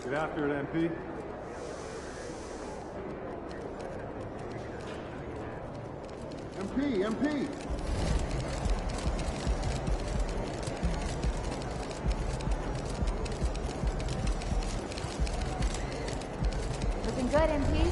Get after it, MP. MP! Looking good, MP.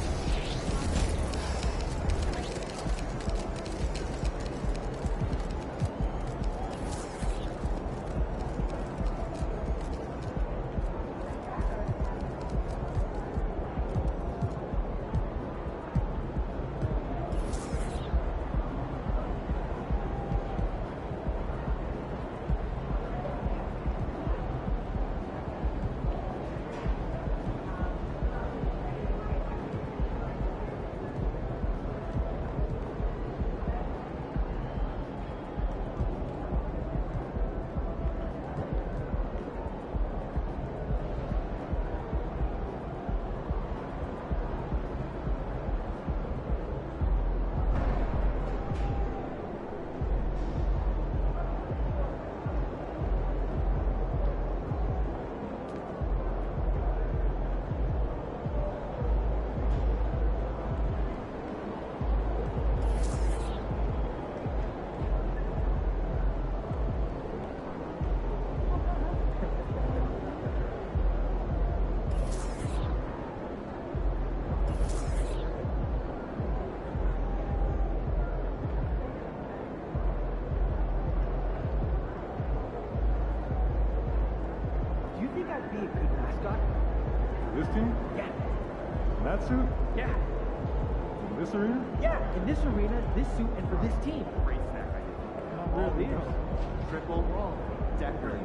Be a good mascot? For this team? Yeah. In that suit? Yeah. In this arena? Yeah. In this arena, this suit, and for this team. Great snack idea. All these. Triple decker.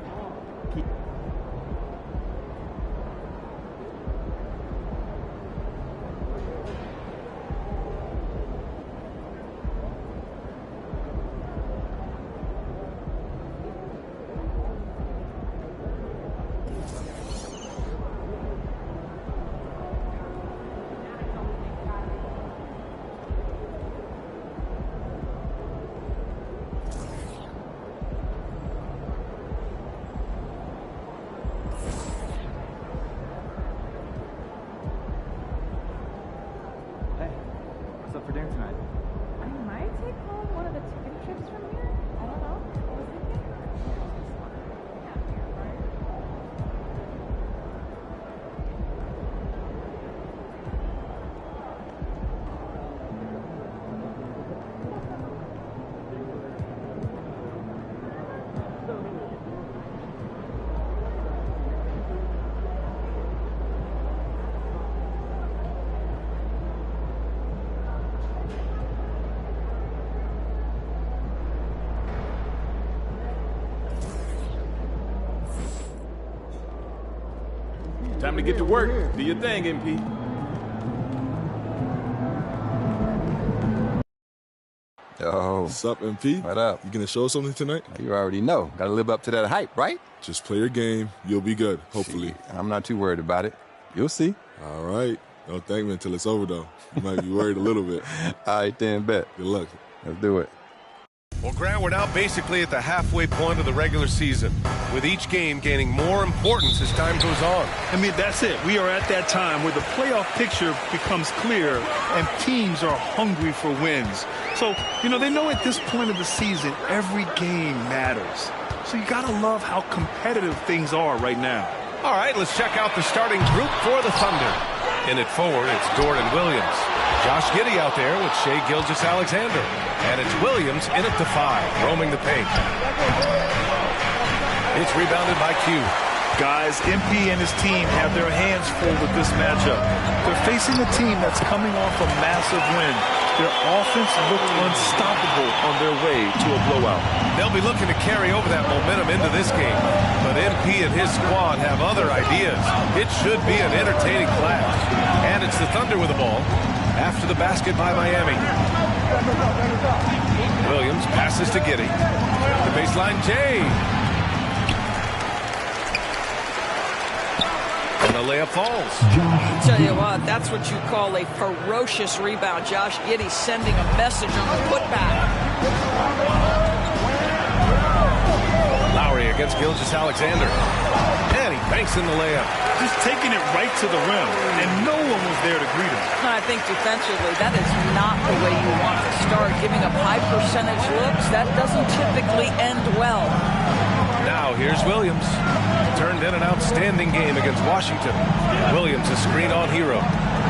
What's up for dinner tonight? I might take home one of the chicken strips from here. I don't know. I was thinking. Yeah, right? Time to get to work. Do your thing, MP. Yo. What's up, MP? What up? You gonna show us something tonight? You already know. Gotta live up to that hype, right? Just play your game. You'll be good, hopefully. Shit, I'm not too worried about it. You'll see. All right. Don't thank me until it's over, though. You might be worried a little bit. All right, then, bet. Good luck. Let's do it. Well, Grant, we're now basically at the halfway point of the regular season, with each game gaining more importance as time goes on. I mean, that's it. We are at that time where the playoff picture becomes clear and teams are hungry for wins. So, they know at this point of the season, every game matters. So you got to love how competitive things are right now. All right, let's check out the starting group for the Thunder. In at forward, it's Gordon Williams. Josh Giddey out there with Shai Gilgeous-Alexander. And it's Williams in at the 5, roaming the paint. It's rebounded by Q. Guys, MP and his team have their hands full with this matchup. They're facing a team that's coming off a massive win. Their offense looked unstoppable on their way to a blowout. They'll be looking to carry over that momentum into this game. But MP and his squad have other ideas. It should be an entertaining clash. And it's the Thunder with the ball after the basket by Miami. Williams passes to Giddey. The baseline, Jay. And the layup falls. I'll tell you what, that's what you call a ferocious rebound. Josh Giddey sending a message on the putback. Lowry against Gilgeous-Alexander. And he banks in the layup. Just taking it right to the rim, and no one was there to greet him. I think defensively, that is not the way you want to start. Giving up high percentage looks, that doesn't typically end well. Now here's Williams. Turned in an outstanding game against Washington. Williams a screen on Hero.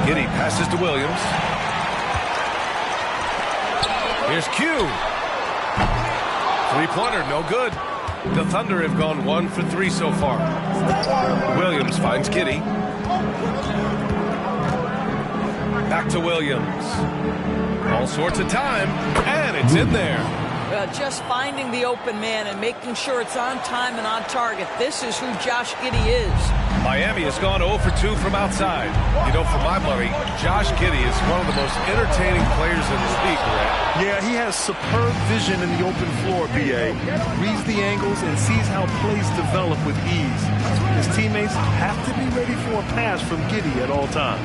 Giddey passes to Williams. Here's Q. Three-pointer, no good. The Thunder have gone 1 for 3 so far. Williams finds Giddey. Back to Williams. All sorts of time, and it's in there. Just finding the open man and making sure it's on time and on target. This is who Josh Giddey is. Miami has gone 0 for 2 from outside. For my money, Josh Giddey is one of the most entertaining players in the league, Grant. Yeah, he has superb vision in the open floor, B.A. Reads the angles and sees how plays develop with ease. His teammates have to be ready for a pass from Giddey at all times.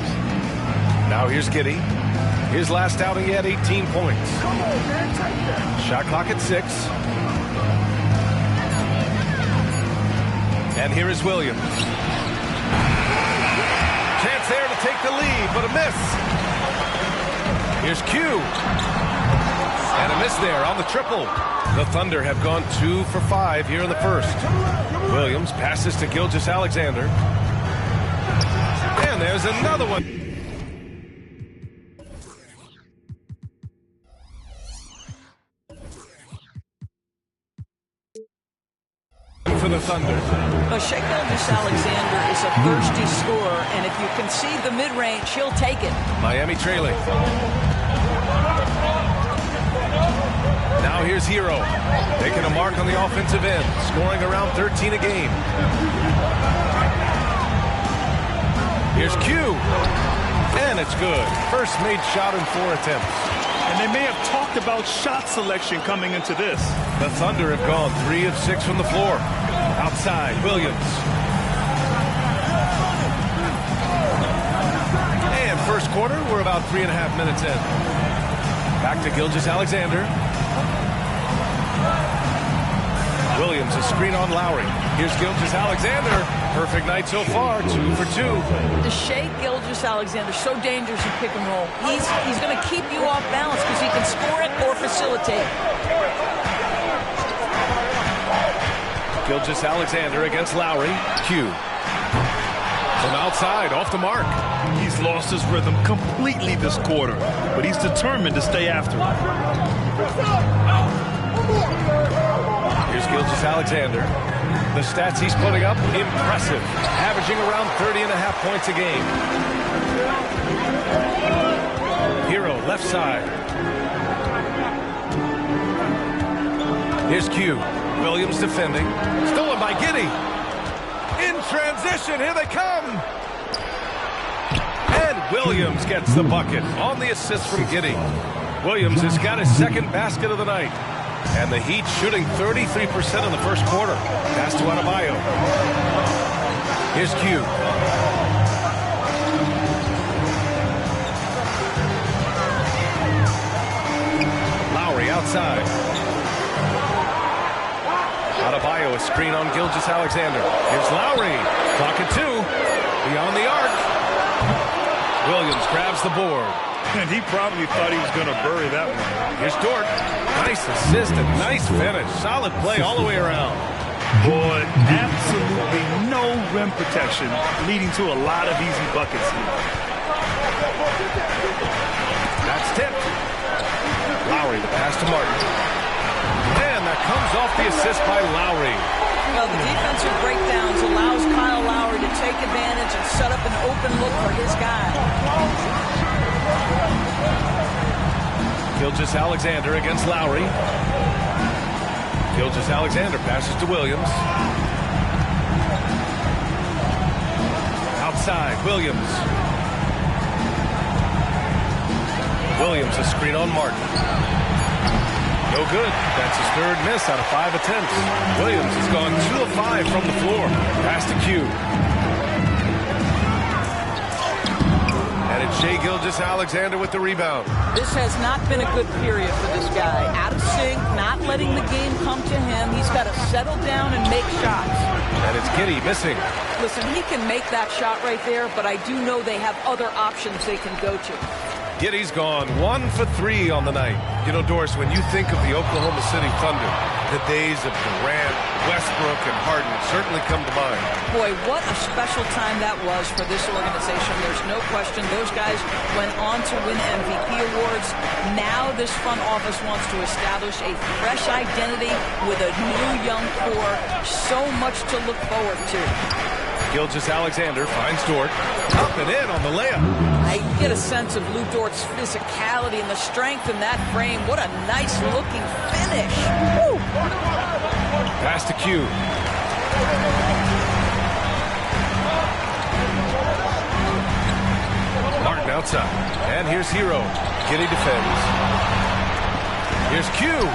Now here's Giddey. His last outing, he had 18 points. Shot clock at 6. And here is Williams. Chance there to take the lead, but a miss. Here's Q. And a miss there on the triple. The Thunder have gone 2 for 5 here in the first. Williams passes to Gilgeous-Alexander. And there's another one. For the Thunder. Shai Gilgeous-Alexander is a thirsty scorer, and if you concede the mid-range, he'll take it. Miami trailing. Now here's Hero, making a mark on the offensive end, scoring around 13 a game. Here's Q, and it's good. First made shot in 4 attempts. And they may have talked about shot selection coming into this. The Thunder have gone 3 of 6 from the floor. Outside, Williams. And first quarter, we're about 3.5 minutes in. Back to Gilgeous-Alexander. Williams a screen on Lowry. Here's Gilgeous-Alexander. Perfect night so far, 2 for 2. Shai Gilgeous-Alexander, so dangerous in pick and roll. He's going to keep you off balance because he can score it or facilitate. Gilgeous-Alexander against Lowry. Q. From outside, off the mark. He's lost his rhythm completely this quarter, but he's determined to stay after it. Here's Gilgeous-Alexander. The stats he's putting up, impressive. Averaging around 30.5 points a game. Hero, left side. Here's Q. Williams defending. Stolen by Giddey. In transition, here they come. And Williams gets the bucket on the assist from Giddey. Williams has got his second basket of the night. And the Heat shooting 33% in the first quarter. Pass to Adebayo. Here's Q. Adebayo, a screen on Gilgeous-Alexander. Here's Lowry. Clock at 2. Beyond the arc. Williams grabs the board. And he probably thought he was going to bury that one. Here's Dort. Nice assist and nice finish. Solid play all the way around. Boy, absolutely no rim protection, leading to a lot of easy buckets here. That's tipped. Lowry, the pass to Martin. And that comes off the assist by Lowry. Well, the defensive breakdowns allows Kyle Lowry to take advantage and set up an open look for his guy. Gilgeous-Alexander against Lowry. Gilgeous-Alexander passes to Williams. Outside, Williams. Williams, a screen on Martin. No good. That's his third miss out of 5 attempts. Williams has gone 2 of 5 from the floor. Pass to Q. And it's Shai Gilgeous-Alexander with the rebound. This has not been a good period for this guy. Out of sync, not letting the game come to him. He's got to settle down and make shots. And it's Giddey missing. Listen, he can make that shot right there, but I do know they have other options they can go to. Giddey's gone 1 for 3 on the night. You know, Doris, when you think of the Oklahoma City Thunder, the days of Durant, Westbrook, and Harden certainly come to mind. Boy, what a special time that was for this organization. There's no question. Those guys went on to win MVP awards. Now this front office wants to establish a fresh identity with a new young core. So much to look forward to. Gilgeous-Alexander finds Dort. Up and in on the layup. I get a sense of Lou Dort's physicality and the strength in that frame. What a nice looking finish. Woo! Pass to Q. Martin outside. And here's Hero. Giddey defends. Here's Q.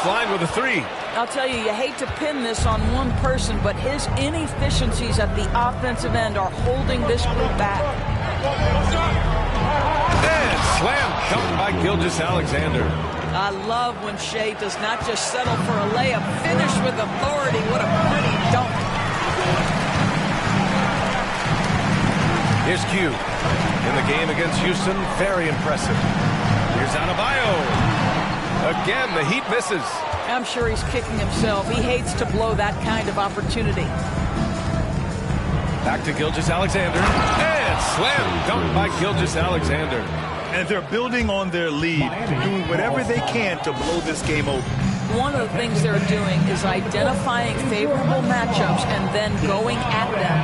line with a three. I'll tell you, you hate to pin this on one person, but his inefficiencies at the offensive end are holding this group back. And slam dunked by Gilgeous-Alexander. I love when Shea does not just settle for a layup, finish with authority. What a pretty dunk. Here's Q. In the game against Houston, very impressive. Here's Adebayo. Again, the Heat misses. I'm sure he's kicking himself. He hates to blow that kind of opportunity. Back to Gilgeous-Alexander. And slam dunk by Gilgeous-Alexander. And they're building on their lead, doing whatever they can to blow this game open. One of the things they're doing is identifying favorable matchups and then going at them.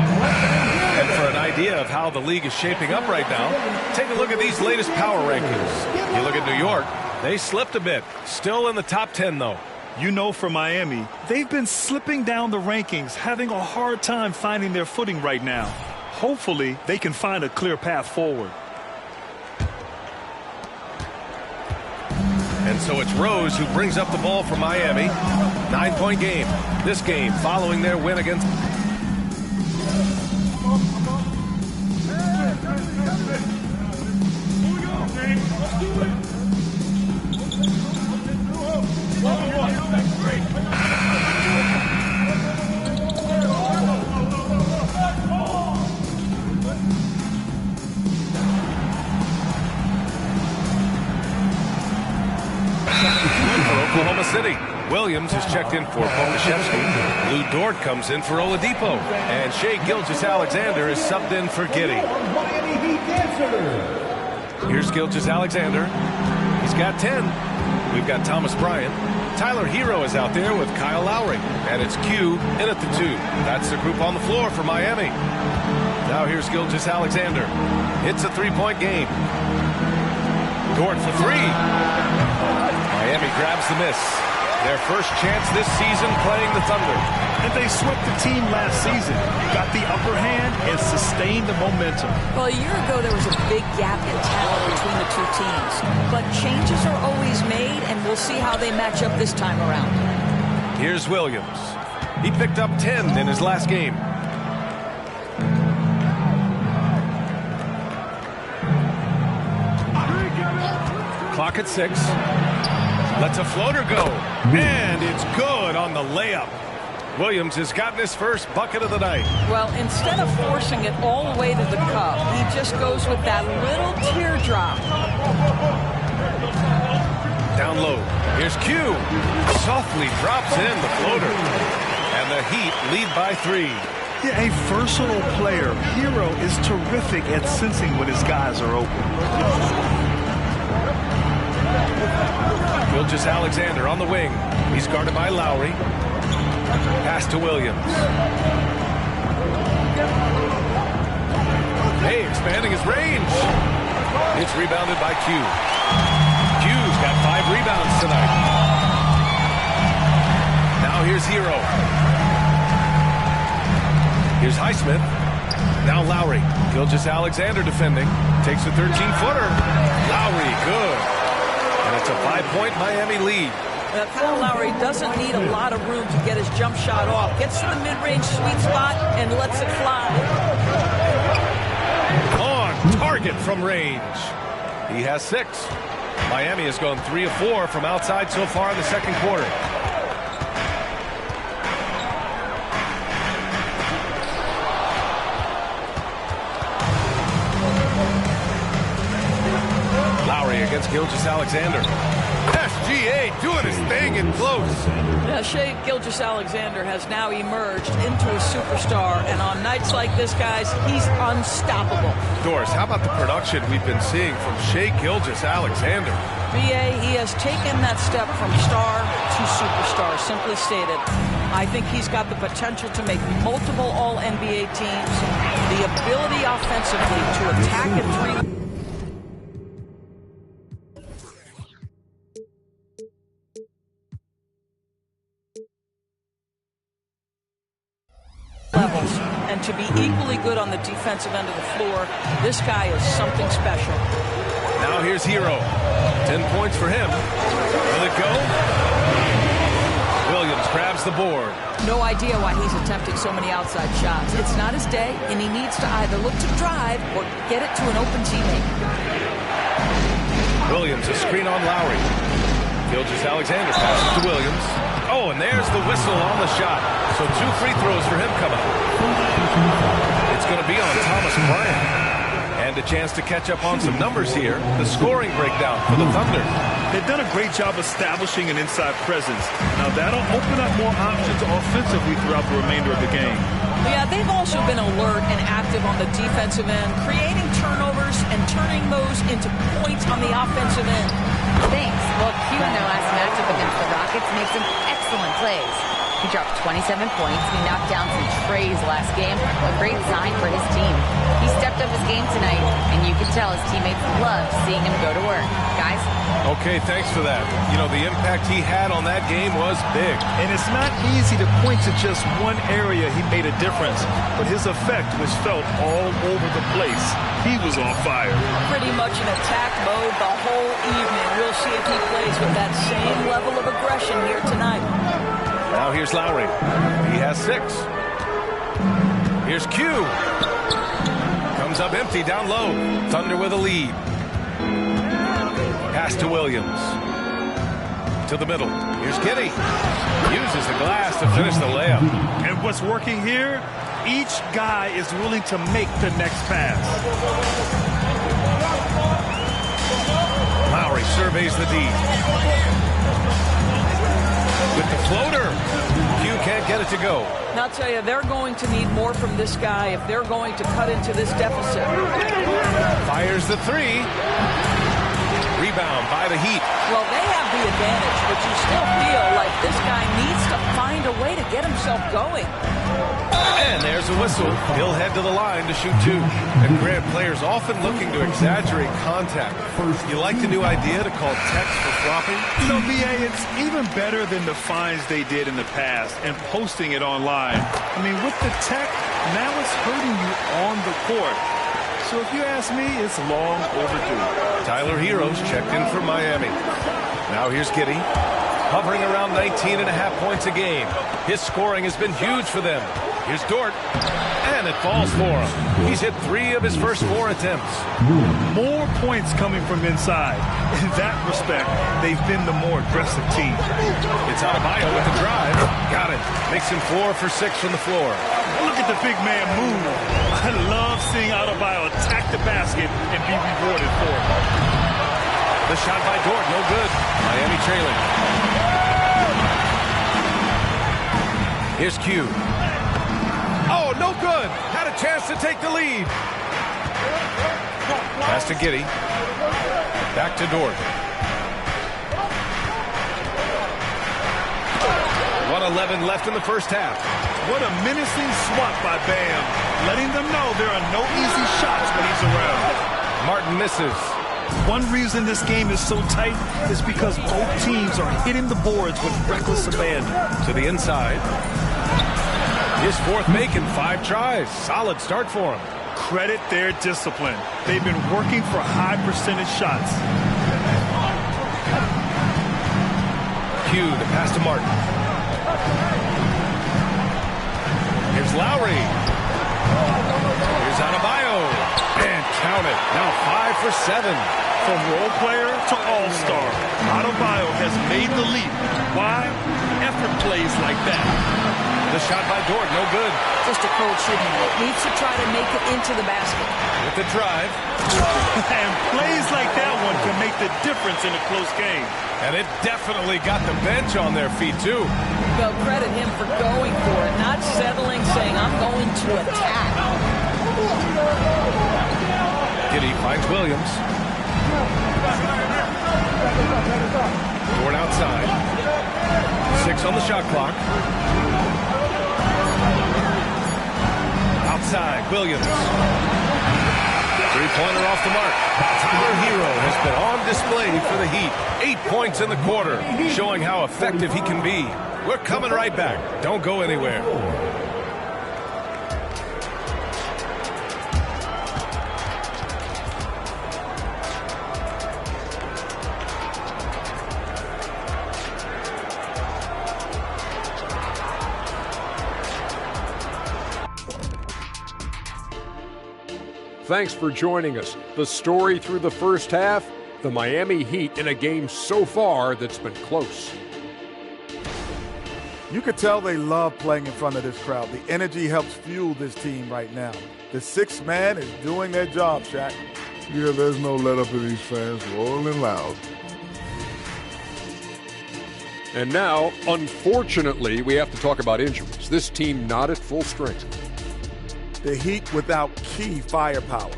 And for an idea of how the league is shaping up right now, take a look at these latest power rankings. You look at New York, they slipped a bit. Still in the top 10, though. You know, for Miami, they've been slipping down the rankings, having a hard time finding their footing right now. Hopefully, they can find a clear path forward. And so it's Rose who brings up the ball for Miami. 9-point game. This game following their win against... Oklahoma City. Williams is checked in for Pokusevski. Lou Dort comes in for Oladipo. And Shea Gilgeous-Alexander is subbed in for Giddey. Here's Gilgeous-Alexander. He's got 10. We've got Thomas Bryant. Tyler Hero is out there with Kyle Lowry. And it's Q in at the 2. That's the group on the floor for Miami. Now here's Gilgeous-Alexander. It's a 3-point game. Dort for 3. Miami grabs the miss. Their first chance this season playing the Thunder. And they swept the team last season, got the upper hand, and sustained the momentum. Well, a year ago, there was a big gap in talent between the two teams. But changes are always made, and we'll see how they match up this time around. Here's Williams. He picked up 10 in his last game. Clock at 6. Lets a floater go. And it's good on the layup. Williams has gotten his first bucket of the night. Well, instead of forcing it all the way to the cup, he just goes with that little teardrop. Down low. Here's Q. Softly drops in the floater. And the Heat lead by 3. Yeah, a versatile player. Hero is terrific at sensing when his guys are open. Gilgeous-Alexander on the wing. He's guarded by Lowry. Pass to Williams. Hey, expanding his range. It's rebounded by Q. Q's got 5 rebounds tonight. Now here's Hero. Here's Highsmith. Now Lowry. Gilgeous-Alexander defending. Takes a 13-footer. Lowry, good. And it's a 5-point Miami lead. Kyle Lowry doesn't need a lot of room to get his jump shot off. Gets to the mid-range sweet spot and lets it fly. On target from range. He has 6. Miami has gone 3 of 4 from outside so far in the second quarter. Lowry against Gilgeous-Alexander. SGA doing his thing in close. Shea Gilgeous-Alexander has now emerged into a superstar, and on nights like this, guys, he's unstoppable. Doris, how about the production we've been seeing from Shea Gilgeous-Alexander? BA, he has taken that step from star to superstar, simply stated. I think he's got the potential to make multiple All-NBA teams, the ability offensively to attack at 3. Levels, and to be equally good on the defensive end of the floor, this guy is something special. Now here's Hero. 10 points for him. Will it go? grabs the board. No idea why he's attempting so many outside shots. It's not his day, and he needs to either look to drive or get it to an open teammate. Williams, a screen on Lowry. Gilgeous-Alexander passes to Williams. Oh, and there's the whistle on the shot. So 2 free throws for him coming up. It's going to be on Thomas Bryant. And a chance to catch up on some numbers here. The scoring breakdown for the Thunder. They've done a great job establishing an inside presence. Now that'll open up more options offensively throughout the remainder of the game. Yeah, they've also been alert and active on the defensive end, creating turnovers and turning those into points on the offensive end. Thanks. Well, Q in their last matchup against the Rockets made some excellent plays. He dropped 27 points. He knocked down some trays last game. A great sign for his team. He stepped up his game tonight, and you can tell his teammates loved seeing him go to work. Guys? Okay, thanks for that. You know, the impact he had on that game was big. And it's not easy to point to just one area he made a difference, but his effect was felt all over the place. He was on fire. Pretty much in attack mode the whole evening. We'll see if he plays with that same level of aggression here tonight. Now here's Lowry. He has 6. Here's Q. Comes up empty down low. Thunder with a lead. Pass to Williams. To the middle. Here's Giddey. Uses the glass to finish the layup. And what's working here? Each guy is willing to make the next pass. Lowry surveys the D. With the floater. Q can't get it to go. Now, I'll tell you, they're going to need more from this guy if they're going to cut into this deficit. Fires the 3. Rebound by the Heat. Well, they have the advantage, but you still feel like this guy needs to find a way to get himself going. And there's a whistle. He'll head to the line to shoot 2. And Grant, players often looking to exaggerate contact. You like the new idea to call techs for flopping? You know, B.A., it's even better than the fines they did in the past and posting it online. I mean, with the tech, now it's hurting you on the court. So if you ask me, it's long overdue. Tyler Heroes checked in for Miami. Now here's Giddey. Hovering around 19.5 points a game. His scoring has been huge for them. Here's Dort. And it falls for him. He's hit 3 of his first 4 attempts. More points coming from inside. In that respect, they've been the more aggressive team. It's Adebayo with the drive. Got it. Makes him 4 for 6 from the floor. Look at the big man move. I love seeing Adebayo attack the basket and be rewarded for it. The shot by Dort, no good. Miami trailing. Here's Q. Oh, no good. Had a chance to take the lead. Pass to Giddey. Back to Dort. 1:11 left in the first half. What a menacing swat by Bam, letting them know there are no easy shots when he's around. Martin misses. One reason this game is so tight is because both teams are hitting the boards with reckless abandon. To the inside. His 4th make in 5 tries. Solid start for him. Credit their discipline. They've been working for high percentage shots. Q to pass to Martin. Here's Lowry. Here's Adebayo. And count it. Now 5 for 7. From role player to all-star, Adebayo has made the leap. Why? Effort plays like that. The shot by Dort, no good. Just a cold shooting. Needs to try to make it into the basket. With the drive. And plays like that one can make the difference in a close game. And it definitely got the bench on their feet, too. Well, credit him for going for it, not settling, saying, I'm going to attack. Giddey finds Williams. Dort outside. 6 on the shot clock. Outside, Williams. 3-pointer off the mark. Tyler Hero has been on display for the Heat. 8 points in the quarter, showing how effective he can be. We're coming right back. Don't go anywhere. thanks for joining us. The story through the first half, the Miami Heat in a game so far that's been close. You could tell they love playing in front of this crowd. The energy helps fuel this team right now. The sixth man is doing their job, Shaq. Yeah, there's no let up in these fans, rolling loud. And now, unfortunately, we have to talk about injuries. This team not at full strength. The Heat without key firepower.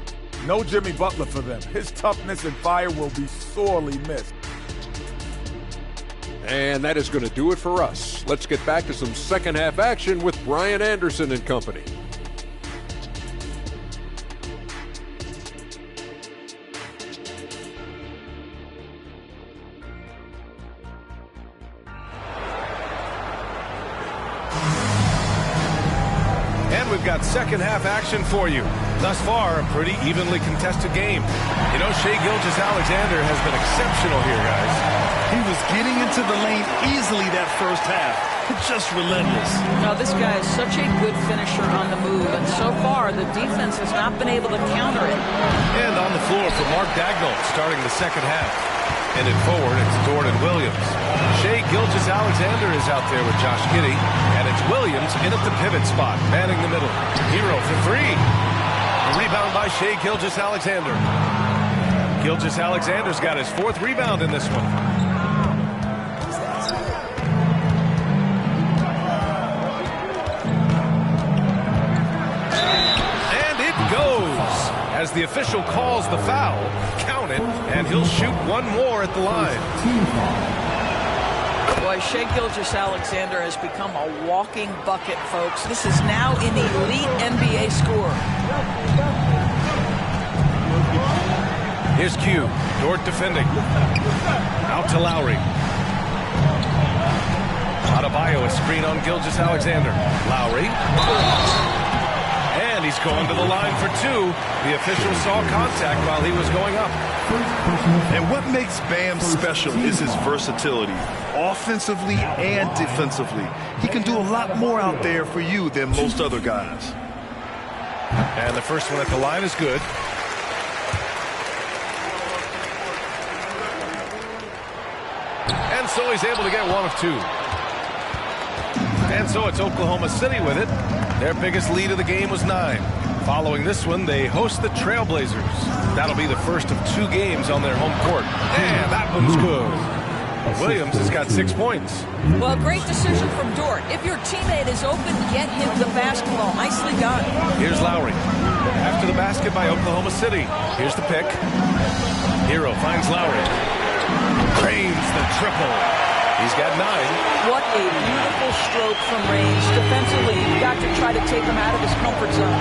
No Jimmy Butler for them. His toughness and fire will be sorely missed. And that is going to do it for us. Let's get back to some second half action with Brian Anderson and company. We've got second half action for you. Thus far, a pretty evenly contested game. You know, Shai Gilgeous-Alexander has been exceptional here, guys. He was getting into the lane easily that first half. Just relentless. Now, this guy is such a good finisher on the move, and so far, the defense has not been able to counter it. And on the floor for Mark Daigneault starting the second half. And in forward, it's Dort and Williams. Shai Gilgeous-Alexander is out there with Josh Giddey, and it's Williams in at the pivot spot, manning the middle. Hero for three. A rebound by Shai Gilgeous-Alexander. Gilgeous-Alexander's got his fourth rebound in this one. And it goes as the official calls the foul. Count it, and he'll shoot one more at the line. Boy, Shai Gilgeous-Alexander has become a walking bucket, folks. This is now an elite NBA scorer. Here's Q. Dort defending. Out to Lowry. Adebayo, a screen on Gilgeous-Alexander. Lowry. And he's going to the line for two. The official saw contact while he was going up. And what makes Bam special is his versatility, offensively and defensively. He can do a lot more out there for you than most other guys. And the first one at the line is good. And so he's able to get one of two. And so it's Oklahoma City with it. Their biggest lead of the game was 9. Following this one, they host the Trailblazers. That'll be the first of 2 games on their home court. And that one's good. Williams has got 6 points. Well, great decision from Dort. If your teammate is open, get him the basketball. Nicely done. Here's Lowry. After the basket by Oklahoma City. Here's the pick. Hero finds Lowry. Cranes the triple. He's got 9. What a beautiful stroke from range. Defensively, you've got to try to take him out of his comfort zone.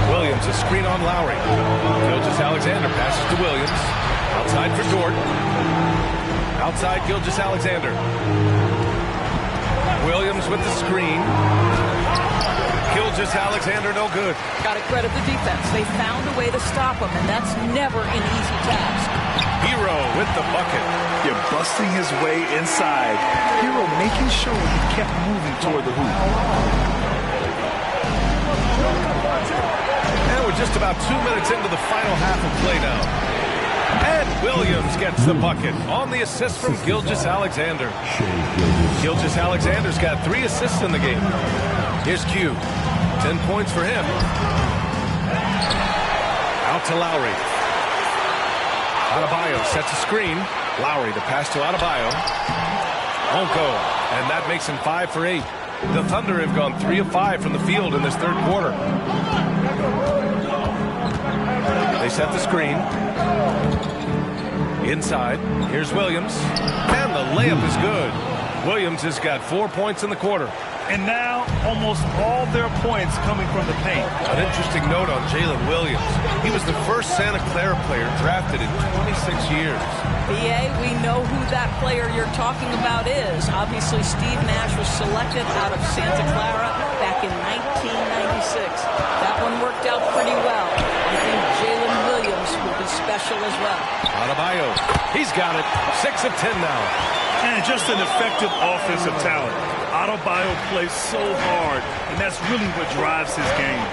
Williams, a screen on Lowry. Gilgeous-Alexander passes to Williams. Outside for Dort. Outside Gilgeous-Alexander. Williams with the screen. Gilgeous-Alexander no good. Got to credit the defense. They found a way to stop him, and that's never an easy task. Hero with the bucket. You're busting his way inside. Hero making sure he kept moving toward the hoop. And we're just about 2 minutes into the final half of play now. And Williams gets the bucket on the assist from Gilgeous-Alexander. Gilgeous-Alexander's got 3 assists in the game. Here's Q. 10 points for him. Out to Lowry. Adebayo sets a screen. Lowry, the pass to Adebayo. Won't go. And that makes him 5 for 8. The Thunder have gone 3 of 5 from the field in this third quarter. They set the screen. Inside. Here's Williams. And the layup is good. Williams has got 4 points in the quarter. And now, almost all their points coming from the paint. An interesting note on Jalen Williams. He was the first Santa Clara player drafted in 26 years. B.A., we know who that player you're talking about is. Obviously, Steve Nash was selected out of Santa Clara back in 1996. That one worked out pretty well. I think Jalen Williams will be special as well. Adebayo, he's got it. 6 of 10 now. And just an effective offensive talent. Adebayo plays so hard, and that's really what drives his game.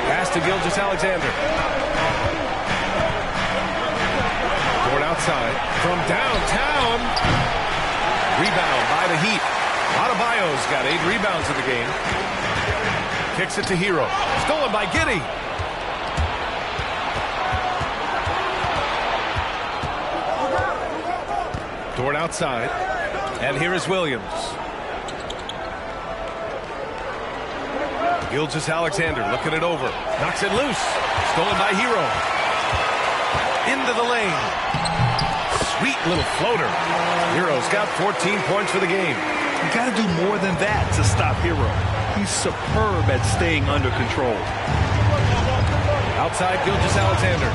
Pass to Gilgeous-Alexander. Dort outside from downtown. Rebound by the Heat. Adebayo's got 8 rebounds in the game. Kicks it to Hero. Stolen by Giddey. Dort outside. And here is Williams. Gilgeous-Alexander looking it over. Knocks it loose. Stolen by Hero. Into the lane. Sweet little floater. Hero's got 14 points for the game. You got to do more than that to stop Hero. He's superb at staying under control. Outside Gilgeous-Alexander.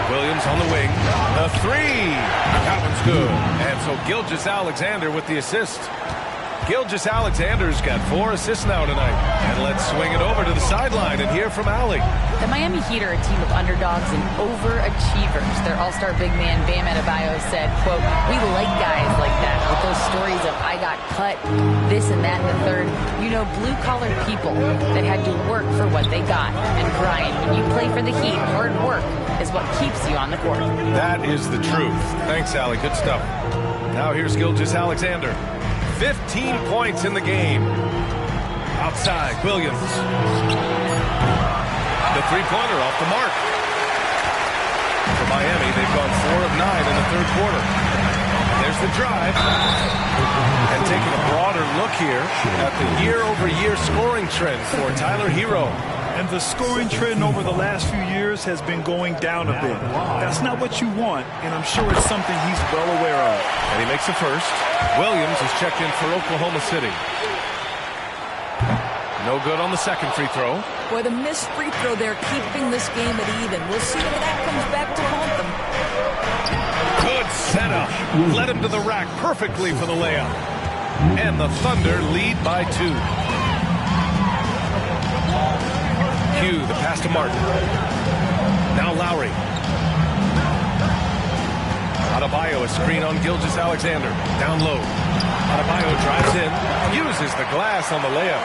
Williams on the wing. The 3. That one's good. And so Gilgeous-Alexander with the assist. Gilgeous-Alexander's got 4 assists now tonight. And let's swing it over to the sideline and hear from Allie. The Miami Heat are a team of underdogs and overachievers. Their all-star big man, Bam Adebayo, said, quote, "We like guys like that with those stories of I got cut, this and that and the third. You know, blue-collar people that had to work for what they got. And Brian, when you play for the Heat, hard work is what keeps you on the court." That is the truth. Thanks, Allie. Good stuff. Now here's Gilgeous-Alexander. 15 points in the game. Outside, Williams. The three-pointer off the mark. For Miami, they've gone 4 of 9 in the third quarter. There's the drive. And taking a broader look here at the year-over-year scoring trend for Tyler Hero. And the scoring trend over the last few years has been going down a bit. That's not what you want, and I'm sure it's something he's well aware of. And he makes the first. Williams is checked in for Oklahoma City. No good on the second free throw. Boy, the missed free throw there keeping this game at even. We'll see if that comes back to haunt them. Good setup. Led him to the rack perfectly for the layup. And the Thunder lead by 2. Hugh, the pass to Martin. Now Lowry. Adebayo, a screen on Gilgeous-Alexander. Down low. Adebayo drives in. Uses the glass on the layup.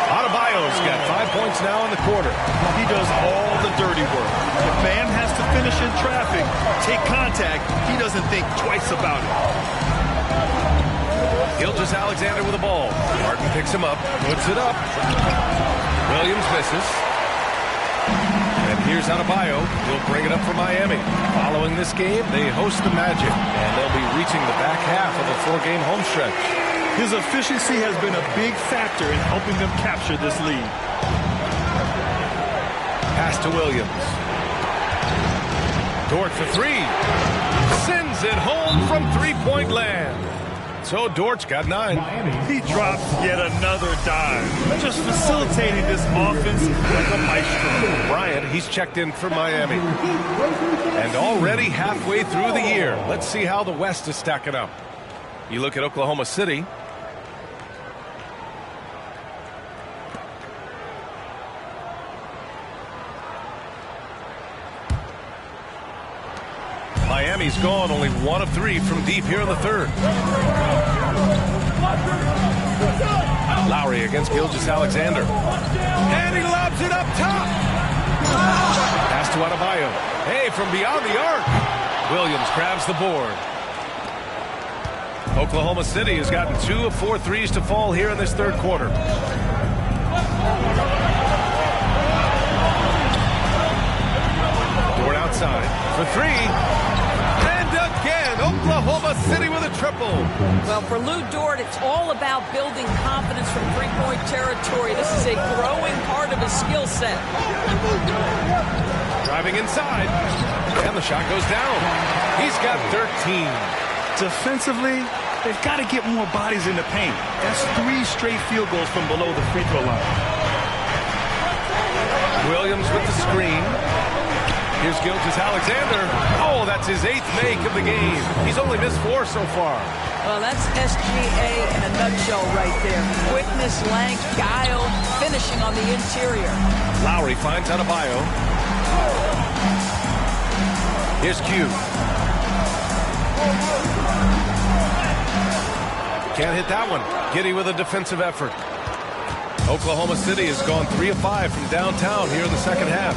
Adebayo's got 5 points now in the quarter. He does all the dirty work. If Bam has to finish in traffic, take contact, he doesn't think twice about it. Gilgeous-Alexander with the ball. Martin picks him up. Puts it up. Williams misses. And here's Adebayo. He'll bring it up for Miami. Following this game, they host the Magic. And they'll be reaching the back half of a 4-game home stretch. His efficiency has been a big factor in helping them capture this lead. Pass to Williams. Dort for 3. Sends it home from three-point land. So Dort's got 9. He drops yet another dime. Just facilitating this offense like a maestro. Bryant, he's checked in for Miami. And already halfway through the year. Let's see how the West is stacking up. You look at Oklahoma City. Miami's gone only 1 of 3 from deep here in the third. Lowry against Gilgeous-Alexander. And he lobs it up top. Pass to Adebayo. Hey, from beyond the arc. Williams grabs the board. Oklahoma City has gotten 2 of 4 threes to fall here in this third quarter. Dort outside for 3. Oklahoma City with a triple. Well, for Lou Dort, it's all about building confidence from three-point territory. This is a growing part of his skill set. Driving inside, and the shot goes down. He's got 13. Defensively, they've got to get more bodies in the paint. That's 3 straight field goals from below the free throw line. Williams with the screen. Here's Gilgeous-Alexander. Oh, that's his 8th make of the game. He's only missed 4 so far. Well, that's SGA in a nutshell right there. Quickness, length, guile, finishing on the interior. Lowry finds Adebayo. Here's Q. Can't hit that one. Giddey with a defensive effort. Oklahoma City has gone 3 of 5 from downtown here in the second half.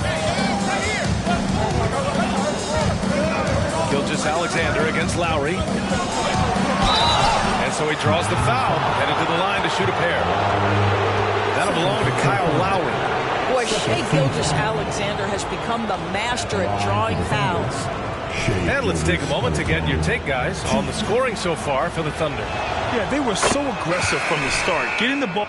Gilgeous-Alexander against Lowry. And so he draws the foul, headed to the line to shoot a pair. That'll belong to Kyle Lowry. Boy, Shai Gilgeous-Alexander has become the master at drawing fouls. And let's take a moment to get your take, guys, on the scoring so far for the Thunder. Yeah, they were so aggressive from the start, getting the ball.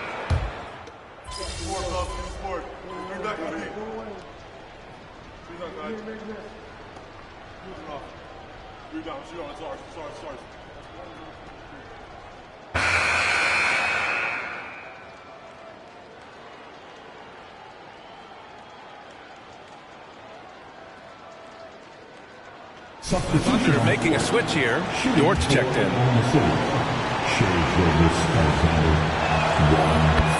The Thunder are making a switch here. Dortch checked in.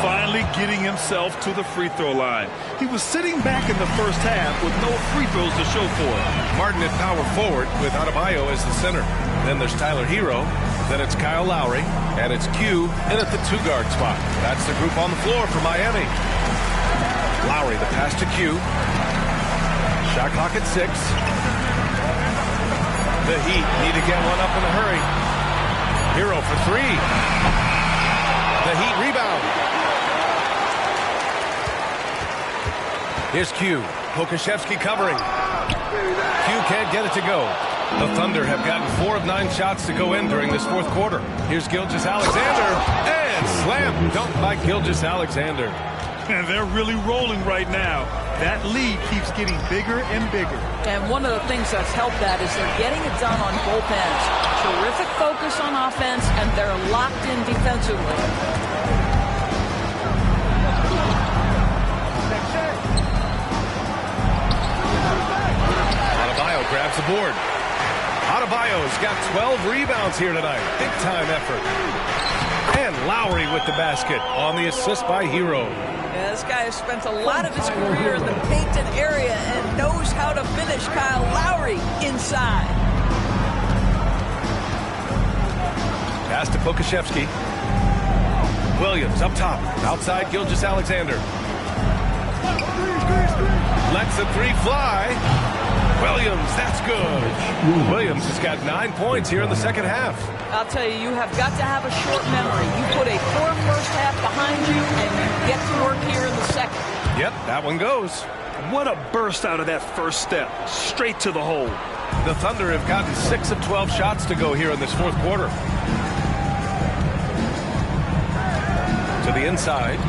Finally getting himself to the free throw line. He was sitting back in the first half with no free throws to show for it. Martin at power forward with Adebayo as the center. Then there's Tyler Hero. Then it's Kyle Lowry. And it's Q in at the 2-guard spot. That's the group on the floor for Miami. Lowry, the pass to Q. Shot clock at 6. The Heat need to get one up in a hurry. Hero for 3. The Heat rebound. Here's Q. Pokashevsky covering. Q can't get it to go. The Thunder have gotten 4 of 9 shots to go in during this fourth quarter. Here's Gilgeous-Alexander. And slam dunk by Gilgeous-Alexander. And they're really rolling right now. That lead keeps getting bigger and bigger. And one of the things that's helped that is they're getting it done on both ends. Terrific focus on offense, and they're locked in defensively. Adebayo grabs the board. Adebayo's got 12 rebounds here tonight. Big time effort. And Lowry with the basket on the assist by Hero. Yeah, this guy has spent a lot of his career in the painted area and knows how to finish. Kyle Lowry inside. Pass to Pokashevsky. Williams up top. Outside Gilgeous-Alexander. Lets the 3 fly. Williams, that's good. Williams has got 9 points here in the second half. I'll tell you, you have got to have a short memory. You put a poor first half behind you, and you get to work here in the second. Yep, that one goes. What a burst out of that first step. Straight to the hole. The Thunder have gotten 6 of 12 shots to go here in this fourth quarter. To the inside.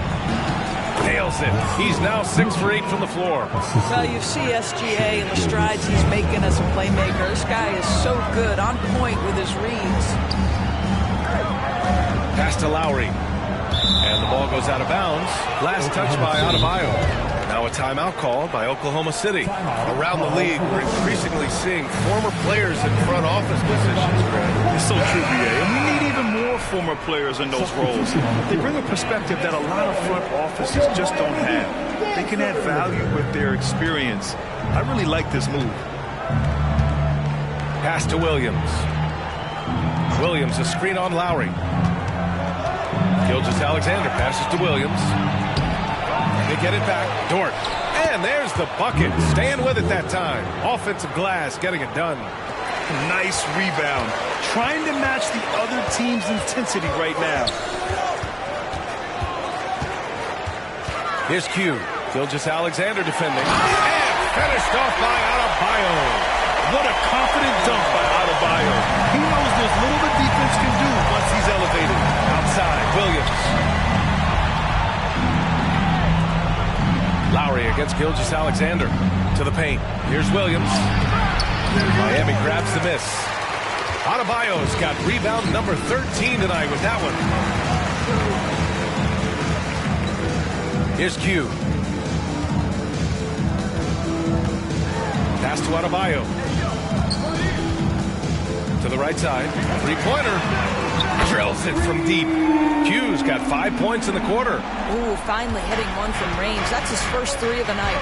Nails it. He's now 6 for 8 from the floor. Well, you see SGA and the strides he's making as a playmaker. This guy is so good, on point with his reads. Pass to Lowry. And the ball goes out of bounds. Last touch by Adebayo. Now a timeout call by Oklahoma City. Around the league, we're increasingly seeing former players in front office positions, Greg. It's so true, BA. And we need even more former players in those roles. They bring a perspective that a lot of front offices just don't have. They can add value with their experience. I really like this move. Pass to Williams. Williams, a screen on Lowry. Gilgeous-Alexander passes to Williams. They get it back. Dort. And there's the bucket. Staying with it that time. Offensive glass, getting it done. Nice rebound. Trying to match the other team's intensity right now. Here's Q. Gilgeous-Alexander defending. And finished off by Adebayo. What a confident dunk by Adebayo. He knows there's little the defense can do once he's elevated. Outside, Williams. Lowry against Gilgeous-Alexander. To the paint. Here's Williams. Miami grabs the miss. Adebayo's got rebound number 13 tonight with that one. Here's Q. Pass to Adebayo. To the right side. Three-pointer. Drills it from deep. Q's got 5 points in the quarter. Ooh, finally hitting one from range. That's his first 3 of the night.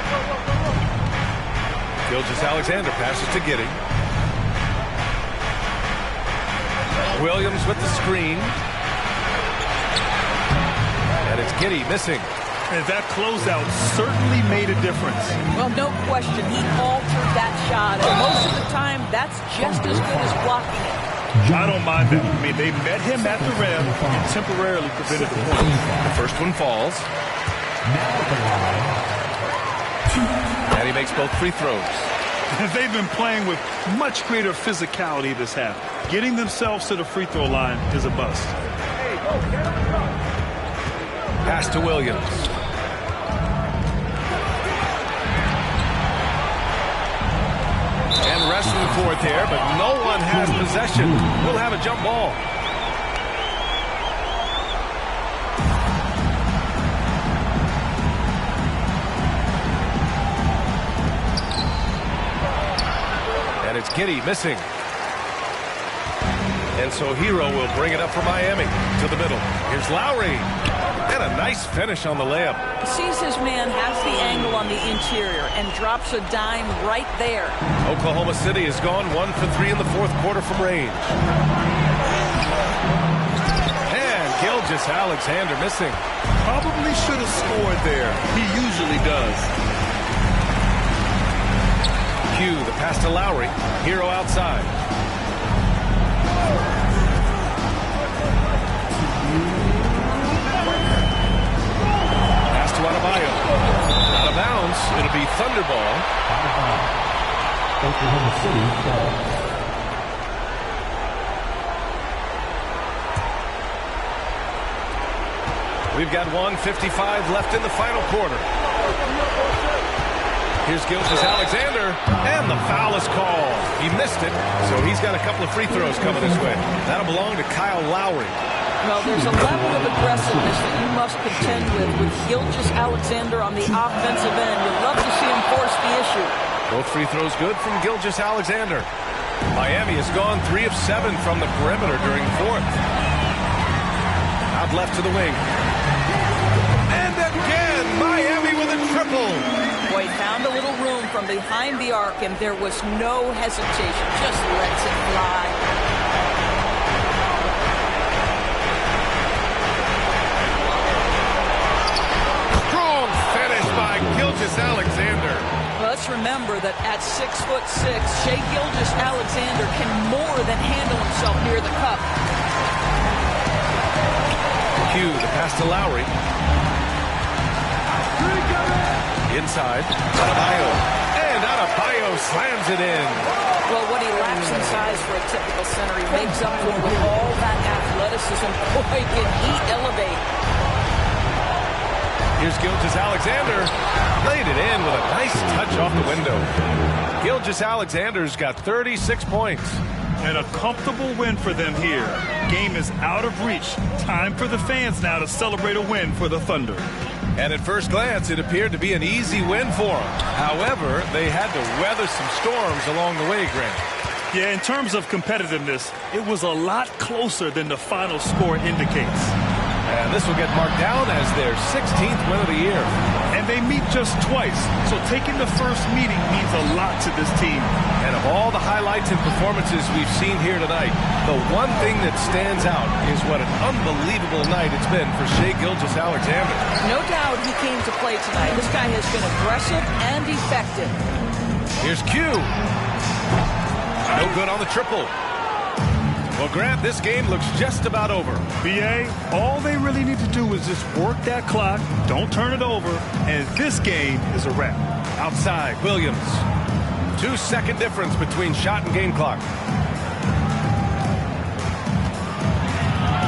Gilgeous-Alexander passes to Giddey. Williams with the screen. And it's Giddey missing. And that closeout certainly made a difference. Well, no question. He altered that shot. And most of the time, that's just as good as blocking it. I don't mind that. I mean, they met him at the rim and temporarily prevented the point. The first one falls. And he makes both free throws. They've been playing with much greater physicality this half. Getting themselves to the free throw line is a bust. Pass to Williams. And wrestling for it there, but no one has possession. We'll have a jump ball. And it's Giddey missing. And so Hero will bring it up for Miami to the middle. Here's Lowry. And a nice finish on the layup. Sees his man, has the angle on the interior, and drops a dime right there. Oklahoma City has gone 1 for 3 in the fourth quarter from range. And Gilgeous-Alexander missing. Probably should have scored there. He usually does. Q, the pass to Lowry. Hero outside. Pass to Adebayo. Out of bounds. It'll be Thunder ball. Oklahoma City ball. We've got 1:55 left in the final quarter. Here's Gilgeous-Alexander, and the foul is called. He missed it, so he's got a couple of free throws coming this way. That'll belong to Kyle Lowry. Well, there's a level of aggressiveness that you must contend with Gilgeous-Alexander on the offensive end. You'd love to see him force the issue. Both free throws good from Gilgeous-Alexander. Miami has gone 3 of 7 from the perimeter during the fourth. Out left to the wing. And again, Miami with a triple. Boy, found a little room from behind the arc, and there was no hesitation. Just lets it fly. Strong finish by Gilgeous-Alexander. Well, let's remember that at 6'6", Shai Gilgeous-Alexander can more than handle himself near the cup. Q, the pass to Lowry. Inside, Adebayo. And Adebayo slams it in. Well, what he lacks in size for a typical center, he makes up for with all that athleticism. Boy, can he elevate. Here's Gilgeous-Alexander. Laid it in with a nice touch off the window. Gilgeous-Alexander's got 36 points. And a comfortable win for them here. Game is out of reach. Time for the fans now to celebrate a win for the Thunder. And at first glance, it appeared to be an easy win for them. However, they had to weather some storms along the way, Grant. Yeah, in terms of competitiveness, it was a lot closer than the final score indicates. And this will get marked down as their 16th win of the year. And they meet just twice, so taking the first meeting means a lot to this team. And of all the highlights and performances we've seen here tonight, the one thing that stands out is what an unbelievable night it's been for Shai Gilgeous-Alexander. No doubt he came to play tonight. This guy has been aggressive and effective. Here's Q. No good on the triple. Well, Grant, this game looks just about over. B.A., all they really need to do is just work that clock, don't turn it over, and this game is a wrap. Outside, Williams. 2-second difference between shot and game clock.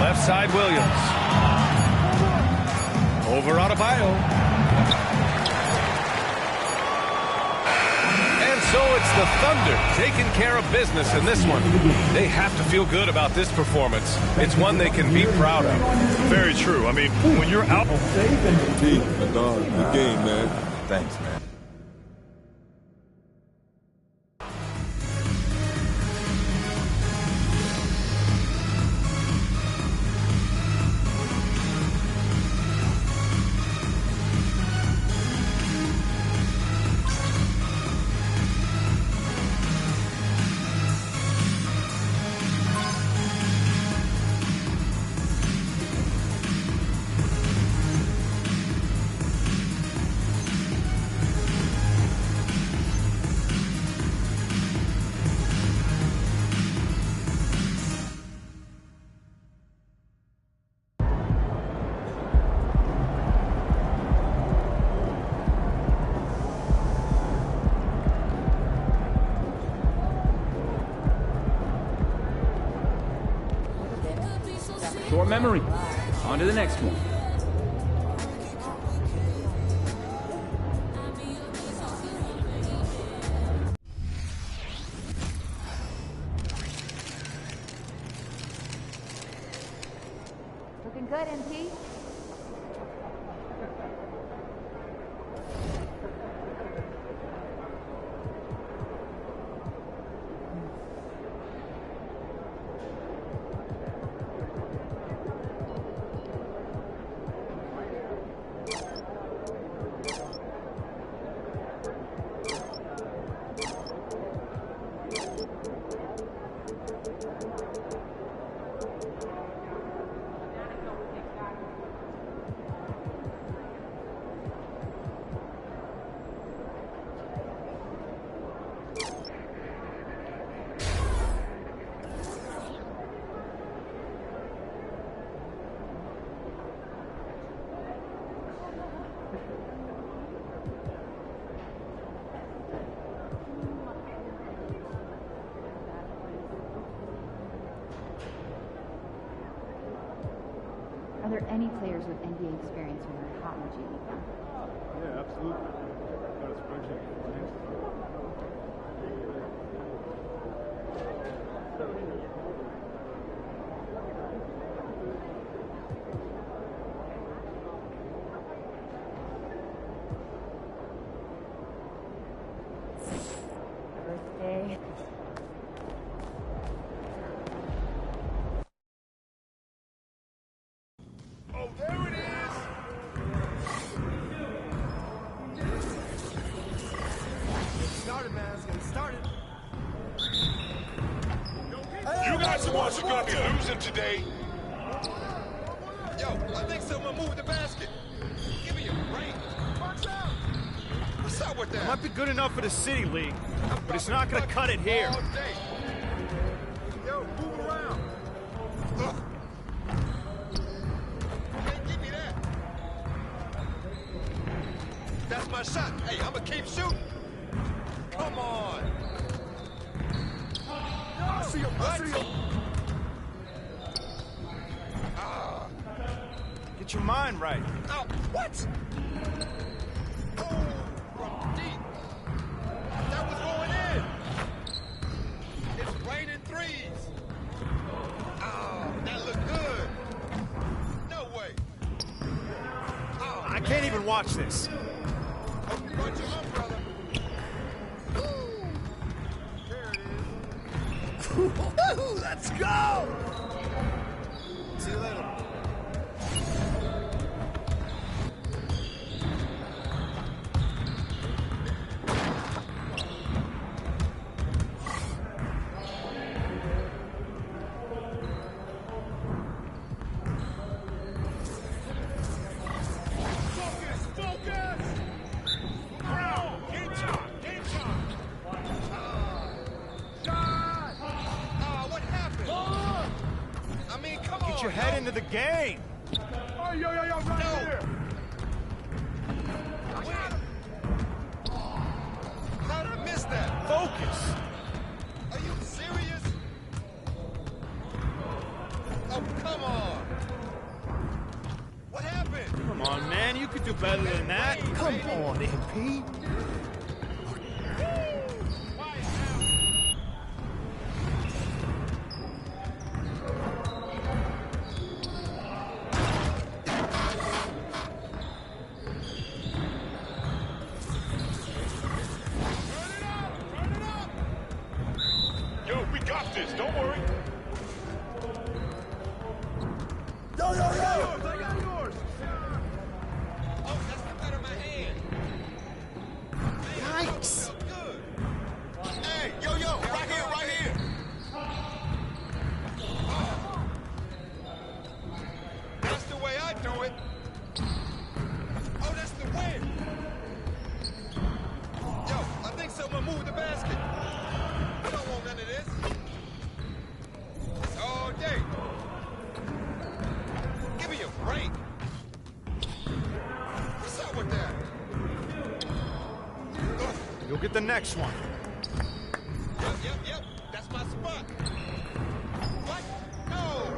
Left side, Williams. Over Adebayo. So it's the Thunder taking care of business in this one. They have to feel good about this performance. It's one they can be proud of. Very true. I mean, when you're out... Good game, man. Thanks, man. Short memory. On to the next one. Looking good, MP. Are there any players with NBA experience who are hot in the G League now? Yeah, absolutely. Got a spreadsheet for names. Birthday. Oh, there it is! Get started, man. Let's get started. You guys are the ones who are going to be losing today. Yo, I think someone moved the basket. Give me a break. Watch out. What's up with that? It might be good enough for the City League, but it's not going to cut it here. All day. Yo, move around. Ugh. Hey, give me that. That's my shot. Hey, I'm going to keep shooting. Come on. I see him. I see him. Get your mind right. Oh, what? Oh, from deep. That was going in. It's raining threes. Oh, that looked good. No way. Oh, I can't even watch this. Oh, brought you home, brother. Woo. There it is. Let's go! See you later. Get your head into the game. Oh, yo, right here. How did I miss that? Focus. Are you serious? Oh, come on. What happened? Come on, man. You could do better than that. Come on, MP. Yo, we got this. Don't worry. Yo! I got yours. Oh, that's the better of my hand. Yikes. Good. Hey, yo, right here. Oh. That's the way I do it. Oh, that's the win. Yo, I think someone moved the basket. We don't want none of this. It's all day. Give me a break. What's up with that? Ugh. You'll get the next one. Yep. That's my spot. What? No.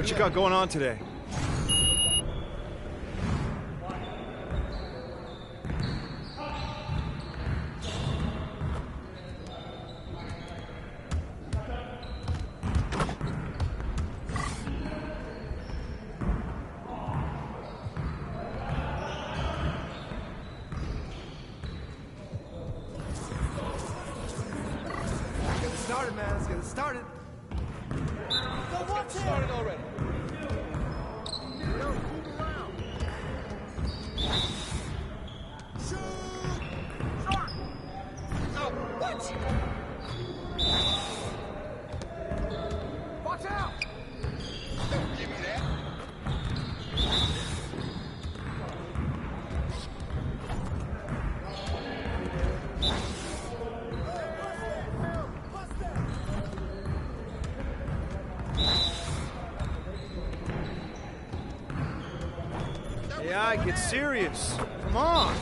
What you got going on today? Started, man. Let's get it started. Let's get started already. Yo, move around. Shoot! Shot! Oh, what? Watch out! Don't give me that. AI, get serious. Come on.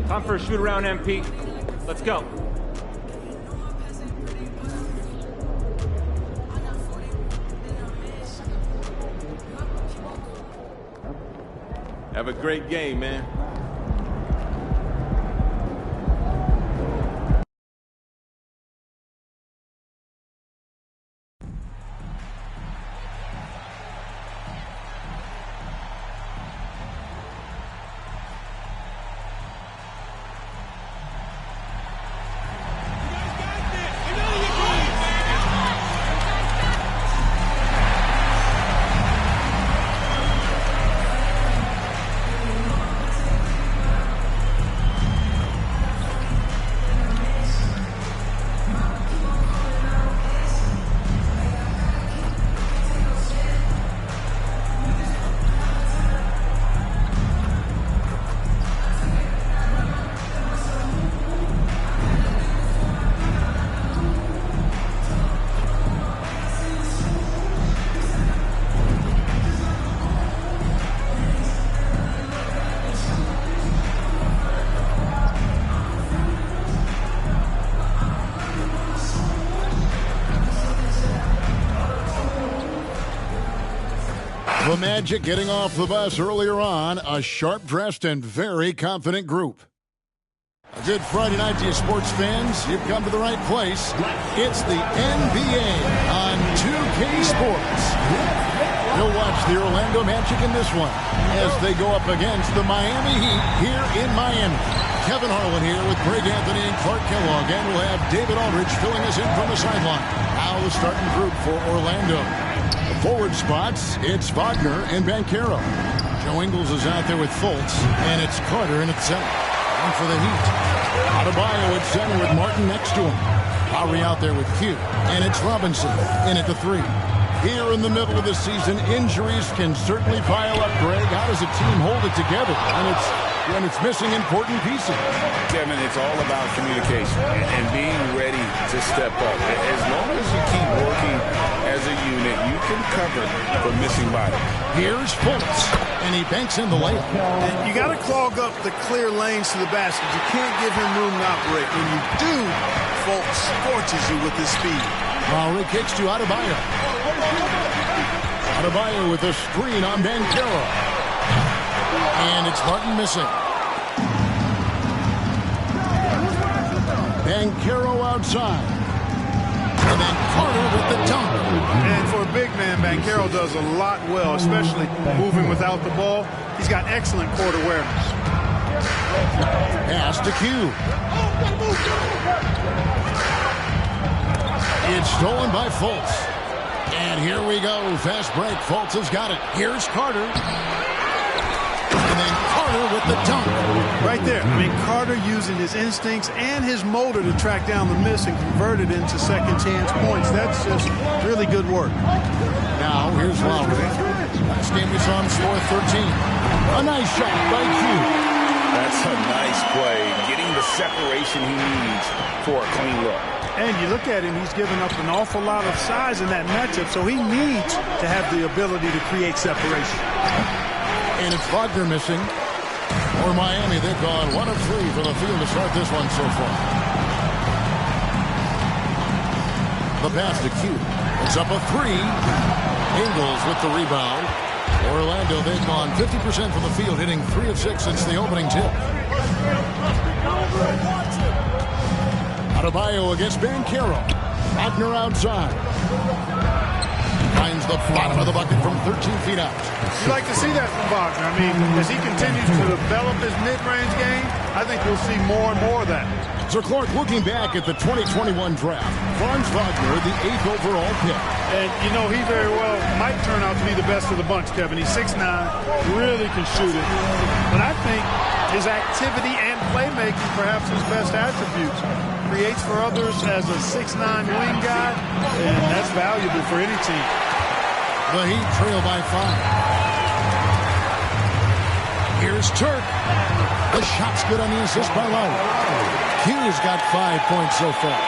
Time for a shoot around, MP. Let's go. Have a great game, man. The Magic getting off the bus earlier on, a sharp-dressed and very confident group. A good Friday night to you sports fans. You've come to the right place. It's the NBA on 2K Sports. You'll watch the Orlando Magic in this one as they go up against the Miami Heat here in Miami. Kevin Harlan here with Greg Anthony and Clark Kellogg, and we'll have David Aldridge filling us in from the sideline. Now the starting group for Orlando. The forward spots, it's Wagner and Banchero. Joe Ingles is out there with Fultz, and it's Carter in at center. And for the Heat, Adebayo at center with Martin next to him. Lowry out there with Q, and it's Robinson in at the 3. Here in the middle of the season, injuries can certainly pile up, Greg. How does a team hold it together when it's missing important pieces? Kevin, it's all about communication and being ready to step up. As long as you keep working as a unit, you can cover for missing bodies. Here's Fultz, and he banks in the layup. And you got to clog up the clear lanes to the basket. You can't give him room to operate. When you do, Fultz scorches you with his speed. Lowry kicks to Adebayo. Adebayo with a screen on Banchero. And it's Martin missing. Banchero outside. And then Carter with the dunk. And for a big man, Banchero does a lot well, especially moving without the ball. He's got excellent court awareness. Pass to Q. It's stolen by Fultz. And here we go. Fast break. Fultz has got it. Here's Carter. And then Carter with the dunk. Right there. I mean, Carter using his instincts and his motor to track down the miss and convert it into second chance points. That's just really good work. Now, here's Lowry. Last game we saw him score 13. A nice shot by Q. That's a nice play. Getting the separation he needs for a clean look. And you look at him, he's given up an awful lot of size in that matchup, so he needs to have the ability to create separation. And it's Wagner missing. For Miami, they've gone 1 of 3 from the field to start this one so far. The pass to Q. It's up a 3. Ingles with the rebound. Orlando, they've gone 50% from the field, hitting 3 of 6 since the opening tip. Adebayo against Banchero. Wagner outside. Finds the bottom of the bucket from 13 feet out. You like to see that from Wagner. I mean, as he continues to develop his mid-range game, I think we'll see more and more of that. So Clark, looking back at the 2021 draft, Franz Wagner, the 8th overall pick. And, you know, he very well might turn out to be the best of the bunch, Kevin. He's 6'9", really can shoot it. But I think his activity and playmaking, perhaps his best attributes. Creates for others as a 6'9" wing guy, and that's valuable for any team. The Heat trail by 5. Here's Turk. The shot's good on the assist by Lowry. Q's got 5 points so far.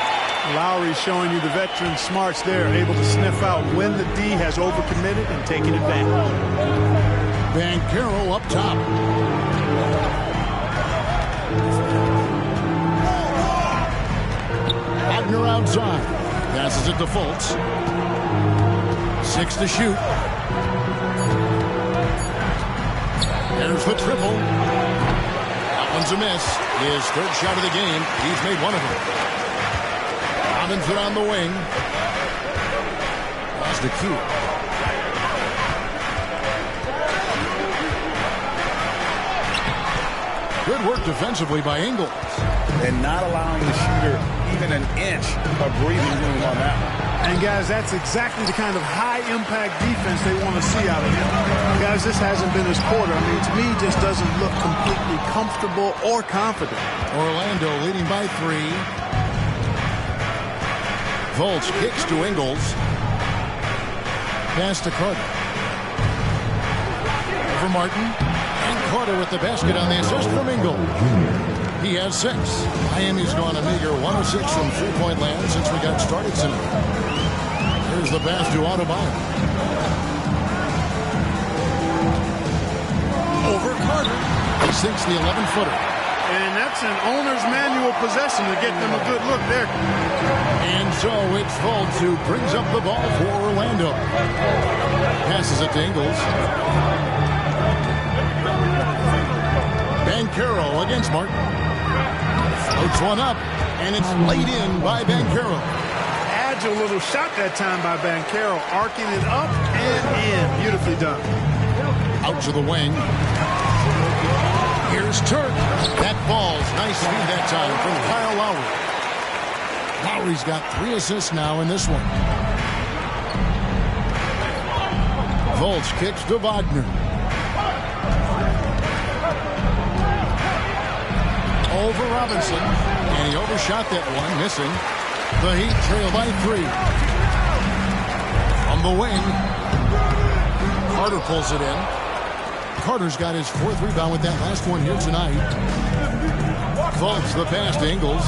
Lowry showing you the veteran smarts there, able to sniff out when the D has overcommitted and taking advantage. Banchero up top. Wagner outside. Passes it to Fultz. 6 to shoot. There's the triple. That one's a miss. His 3rd shot of the game. He's made 1 of them. Robinson on the wing. Pass to Q. Good work defensively by Ingles. And not allowing the shooter even an inch of breathing room on that one. And, guys, that's exactly the kind of high-impact defense they want to see out of him. Guys, this hasn't been his quarter. I mean, to me, just doesn't look completely comfortable or confident. Orlando leading by 3. Fultz kicks to Ingles. Pass to Carter. Over Martin. And Carter with the basket on the assist from Ingles. He has 6. Miami's gone a meager 1 of 6 from three-point land since we got started tonight. Here's the pass to Adebayo. Over Carter. He sinks the 11-footer. And that's an owner's manual possession to get them a good look there. And so it's Fultz who brings up the ball for Orlando. Passes it to Ingles. Banchero against Martin. Floats one up, and it's laid in by Banchero. Agile little shot that time by Banchero, arcing it up and in. Beautifully done. Out to the wing. Here's Turk. That falls. Nice feed that time from Kyle Lowry. Lowry's got 3 assists now in this one. Fultz kicks to Wagner. Over Robinson, and he overshot that one, missing. The Heat trail by 3. From the wing, Carter pulls it in. Carter's got his 4th rebound with that last one here tonight. Fultz the pass to Ingles.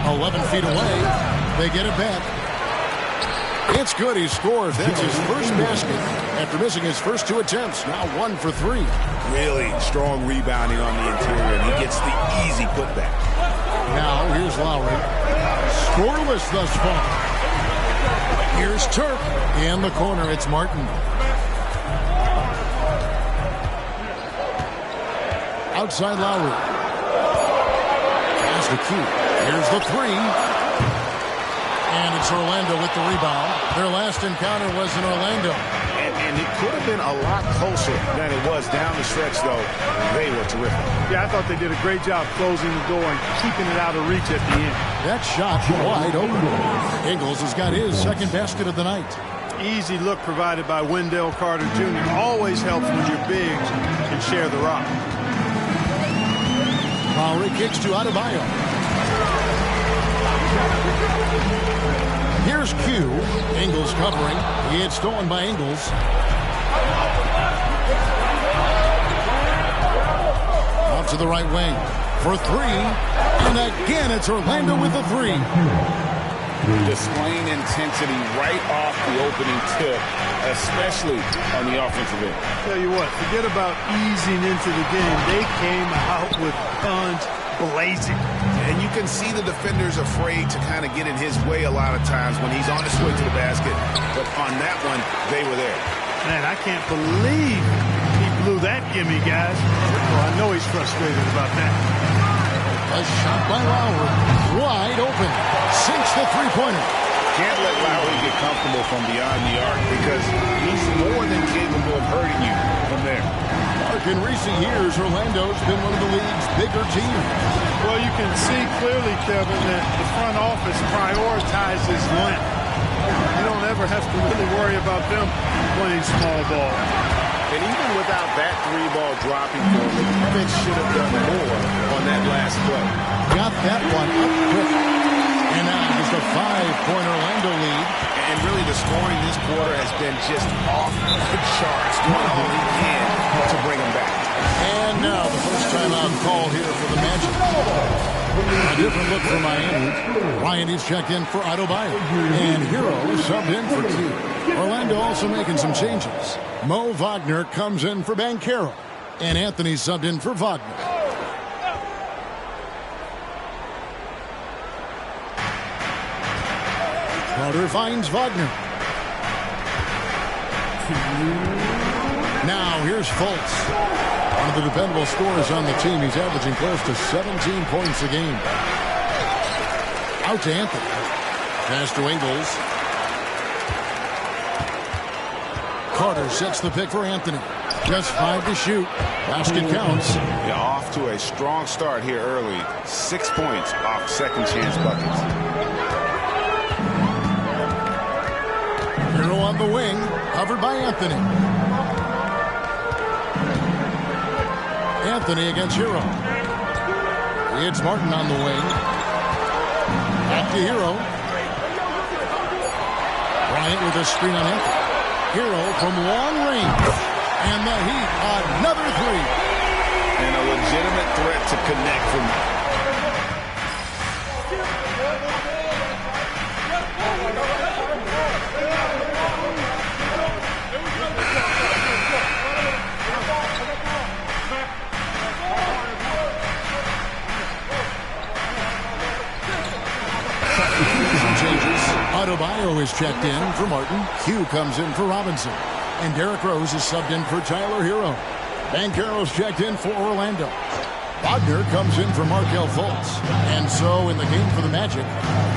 11 feet away. They get it back. It's good. He scores. That's his first basket after missing his first 2 attempts. Now 1 for 3. Really strong rebounding on the interior, and he gets the easy putback. Now here's Lowry. Scoreless thus far. Here's Turk. In the corner, it's Martin. Outside Lowry. Pass to Q. Here's the 3. And it's Orlando with the rebound. Their last encounter was in Orlando. And And it could have been a lot closer than it was down the stretch, though. They were terrific. Yeah, I thought they did a great job closing the door and keeping it out of reach at the end. That shot wide open. Ingles has got his second basket of the night. Easy look provided by Wendell Carter Jr. Always helps when your bigs can share the rock. Lowry kicks to Adebayo. Here's Q. Ingles covering. He had stolen by Ingles. Out to the right wing for three. And again, it's Orlando with the three. Displaying intensity right off the opening tip, especially on the offensive end. Tell you what, forget about easing into the game. They came out with guns blazing. And you can see the defenders afraid to kind of get in his way a lot of times when he's on his way to the basket. But on that one, they were there. Man, I can't believe he blew that gimme, guys. Well, I know he's frustrated about that. A shot by Lowry. Wide open. Sinks the three-pointer. Can't let Lowry get comfortable from beyond the arc because he's more than capable of hurting you from there. Mark, in recent years, Orlando's been one of the league's bigger teams. Well, you can see clearly, Kevin, that the front office prioritizes length. You don't ever have to really worry about them playing small ball. And even without that three ball dropping for him, the defense should have done more on that last play. Got that one up quick. And now just a 5-point Orlando lead. And really the scoring this quarter has been just off the charts, doing all he can to bring him back. And now the first timeout call here for the Magic. A different look for Miami. Ryan is checked in for Adebayo. And Hero subbed in for Q. Orlando also making some changes. Mo Wagner comes in for Banchero. And Anthony subbed in for Wagner. Carter finds Wagner. Now here's Fultz. One of the dependable scorers on the team. He's averaging close to 17 points a game. Out to Anthony. Pass to Ingles. Carter sets the pick for Anthony. Just 5 to shoot. Basket counts. Yeah, off to a strong start here early. 6 points off second chance buckets. Hero on the wing. Covered by Anthony. Anthony against Hero. It's Martin on the wing. Back to Hero. Bryant with a screen on Anthony. Hero from long range. And the Heat, another three. And a legitimate threat to connect from Adebayo is checked in for Martin. Q comes in for Robinson. And Derrick Rose is subbed in for Tyler Hero. Banchero's checked in for Orlando. Wagner comes in for Markelle Fultz. And so in the game for the Magic,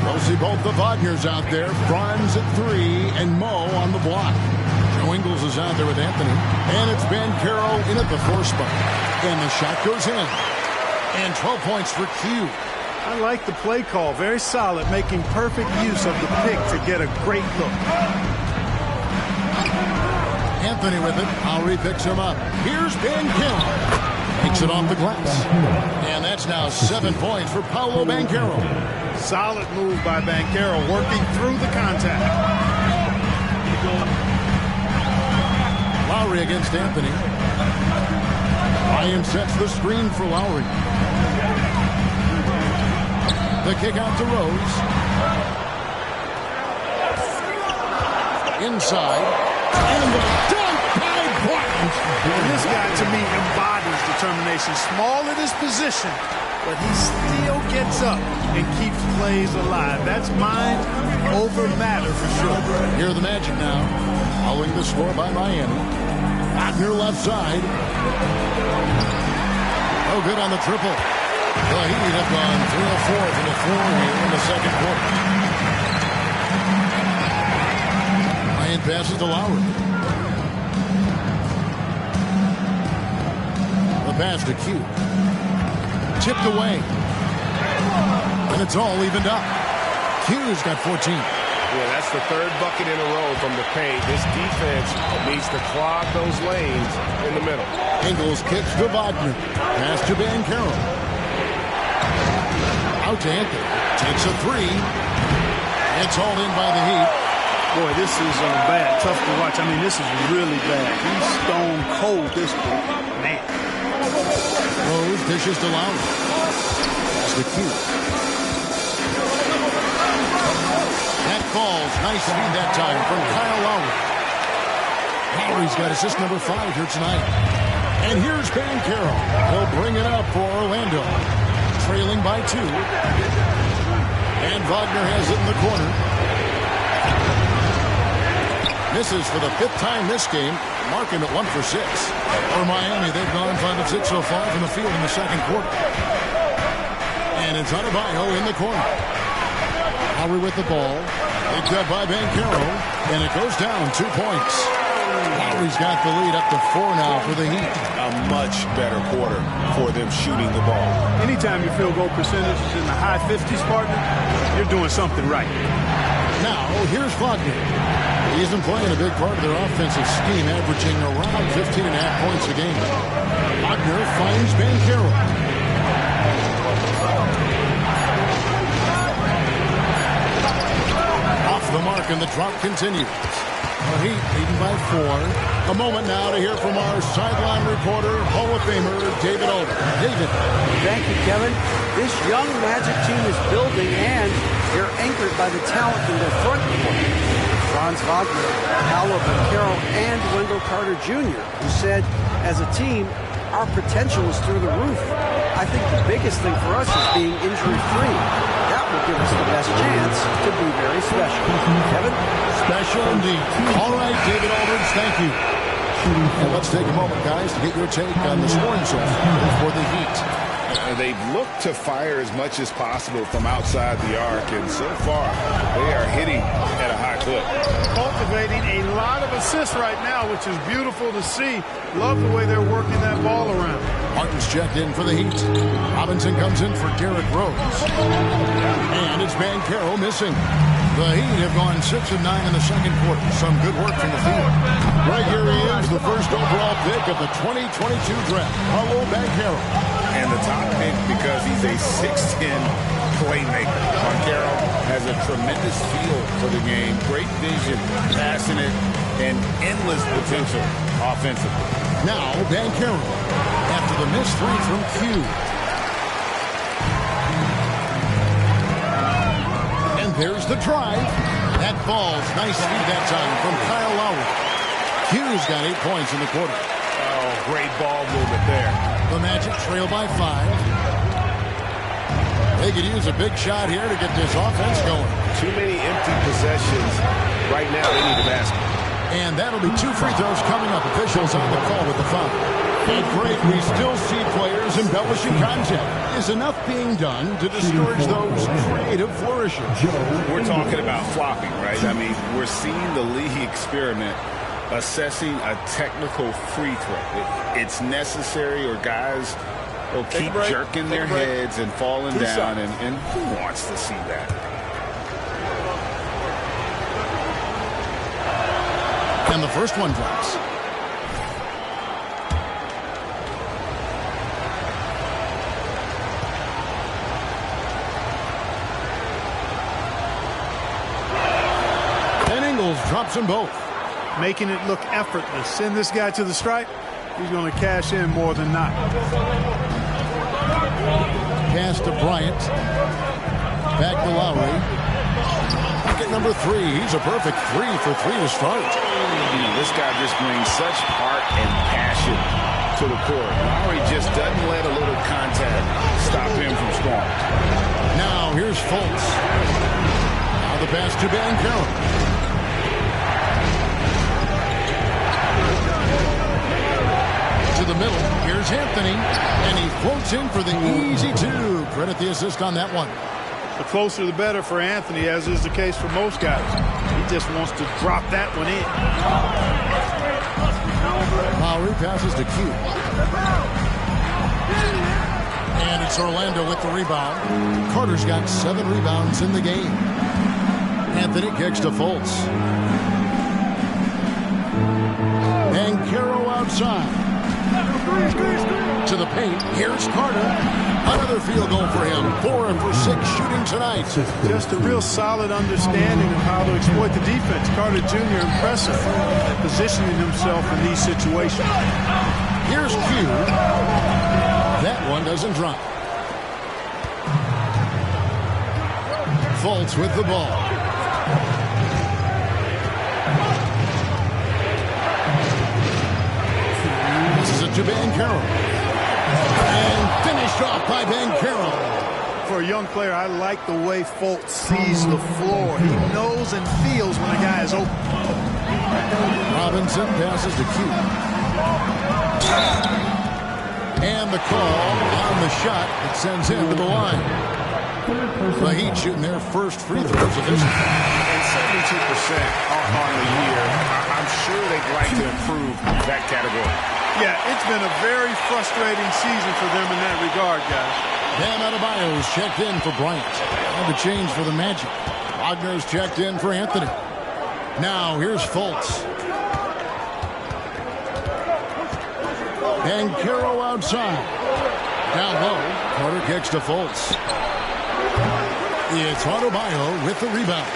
we'll see both the Wagners out there. Franz at 3 and Mo on the block. Joe Ingles is out there with Anthony. And it's Banchero in at the 4 spot. And the shot goes in. And 12 points for Q. I like the play call. Very solid, making perfect use of the pick to get a great look. Anthony with it. Lowry picks him up. Here's Banchero. Takes it off the glass. And that's now 7 points for Paolo Banchero. Solid move by Banchero, working through the contact. Lowry against Anthony. Ryan sets the screen for Lowry. The kick out to Rose. Inside. And the dunk by Bryant. And this guy, to me, embodies determination. Small at his position, but he still gets up and keeps plays alive. That's mind over matter for sure. Here are the Magic now. Following the score by Miami. Wagner left side. Oh, good on the triple. The Heat have gone 3 of 4 from the floor here in the second quarter. Bryant passes to Lowry. pass to Q. Tipped away. And it's all evened up. Q's got 14. Yeah, that's the third bucket in a row from the paint. This defense needs to clog those lanes in the middle. Ingles kicks to Wagner. Pass to Banchero. Out to Anthony. Takes a three. It's hauled in by the Heat. Boy, this is bad. Tough to watch. I mean, this is really bad. He's stone cold, this boy. Man. Rose dishes to Lowry. That's the Q. That falls. Nice feed that time from Kyle Lowry. Lowry's got assist number 5 here tonight. And here's Banchero. He'll bring it up for Orlando. Trailing by 2. And Wagner has it in the corner. Misses for the 5th time this game, marking it 1 for 6. For Miami, they've gone 5 of 6 so far from the field in the second quarter. And it's Adebayo in the corner. Lowry with the ball. Picked up by Banchero, and it goes down 2 points. Lowry's got the lead up to 4 now for the Heat. A much better quarter for them shooting the ball. Anytime your field goal percentage is in the high 50s, partner, you're doing something right. Now, here's Wagner. He's been playing a big part of their offensive scheme, averaging around 15.5 points a game. Wagner finds Banchero. Off the mark, and the drought continues. The Heat leading by 4. A moment now to hear from our sideline reporter, Hall of Famer David Aldridge. David. Thank you, Kevin. This young Magic team is building, and they're anchored by the talent in their front court. Franz Wagner, Paolo Banchero, and Wendell Carter Jr., who said, as a team, our potential is through the roof. I think the biggest thing for us is being injury-free. That will give us the best chance to be very special. Kevin? Special indeed. All right, David Aldridge, thank you. And let's take a moment, guys, to get your take on the scoring source for the Heat. They've looked to fire as much as possible from outside the arc, and so far, they are hitting at a high clip. Cultivating a lot of assists right now, which is beautiful to see. Love the way they're working that ball around. Martin's checked in for the Heat. Robinson comes in for Derrick Rose. And it's Banchero missing. The Heat have gone 6 of 9 in the second quarter. Some good work from the field. Right here he is, the first overall pick of the 2022 draft. Paolo Banchero. And the top pick because he's a 6'10 playmaker. Banchero has a tremendous feel for the game. Great vision, passionate, and endless potential offensively. Now Banchero after the missed 3 from Q. And there's the drive. That falls. Nice feed that time from Kyle Lowry. Q's got 8 points in the quarter. Oh, great ball movement there. The Magic trail by 5. They could use a big shot here to get this offense going. Too many empty possessions. Right now, they need a basket. And that'll be 2 free throws coming up. Officials on the call with the foul. At break, we still see players embellishing contact. Is enough being done to discourage those creative flourishes? We're talking about flopping, right? I mean, we're seeing the league experiment assessing a technical free throw. It's necessary, or guys will keep jerking their heads and falling down, and who wants to see that? And the first one drops. And Ingles drops them both. Making it look effortless. Send this guy to the stripe. He's going to cash in more than not. Pass to Bryant. Back to Lowry. Bucket number 3. He's a perfect 3 for 3 to start. This guy just brings such heart and passion to the court. Lowry just doesn't let a little contact stop him from scoring. Now here's Fultz. Now the pass to Banchero. To the middle. Here's Anthony. And he floats in for the easy 2. Credit the assist on that one. The closer the better for Anthony, as is the case for most guys. He just wants to drop that one in. Lowry passes to Q. And it's Orlando with the rebound. Carter's got 7 rebounds in the game. Anthony kicks to Fultz. And Caro outside. To the paint. Here's Carter. Another field goal for him. 4 for 6 shooting tonight. Just a real solid understanding of how to exploit the defense. Carter Jr. impressive at positioning himself in these situations. Here's Q. That one doesn't drop. Fultz with the ball. To Banchero. And finished off by Banchero. For a young player, I like the way Fultz sees the floor. He knows and feels when a guy is open. Robinson passes to Q. And the call on the shot that sends him to the line. The Heat shooting their first free throws of this. And 72% on the year. I'm sure they'd like to improve that category. Yeah, it's been a very frustrating season for them in that regard, guys. Bam Adebayo's checked in for Bryant. And the change for the Magic. Wagner's checked in for Anthony. Now, here's Fultz. And Caro outside. Down low, Carter kicks to Fultz. It's Adebayo with the rebound.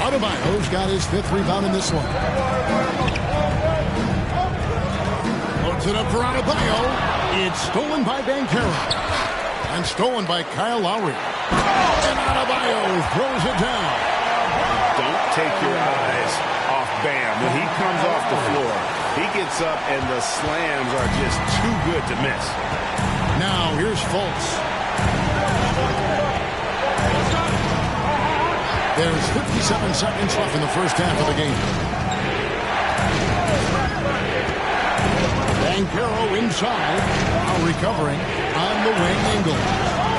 Adebayo's got his 5th rebound in this one. It up for Adebayo. It's stolen by Banchero. And stolen by Kyle Lowry. And Adebayo throws it down. Don't take your eyes off Bam. When he comes off the floor, he gets up and the slams are just too good to miss. Now here's Fultz. There's 57 seconds left in the first half of the game. Banchero inside, now recovering on the wing angle.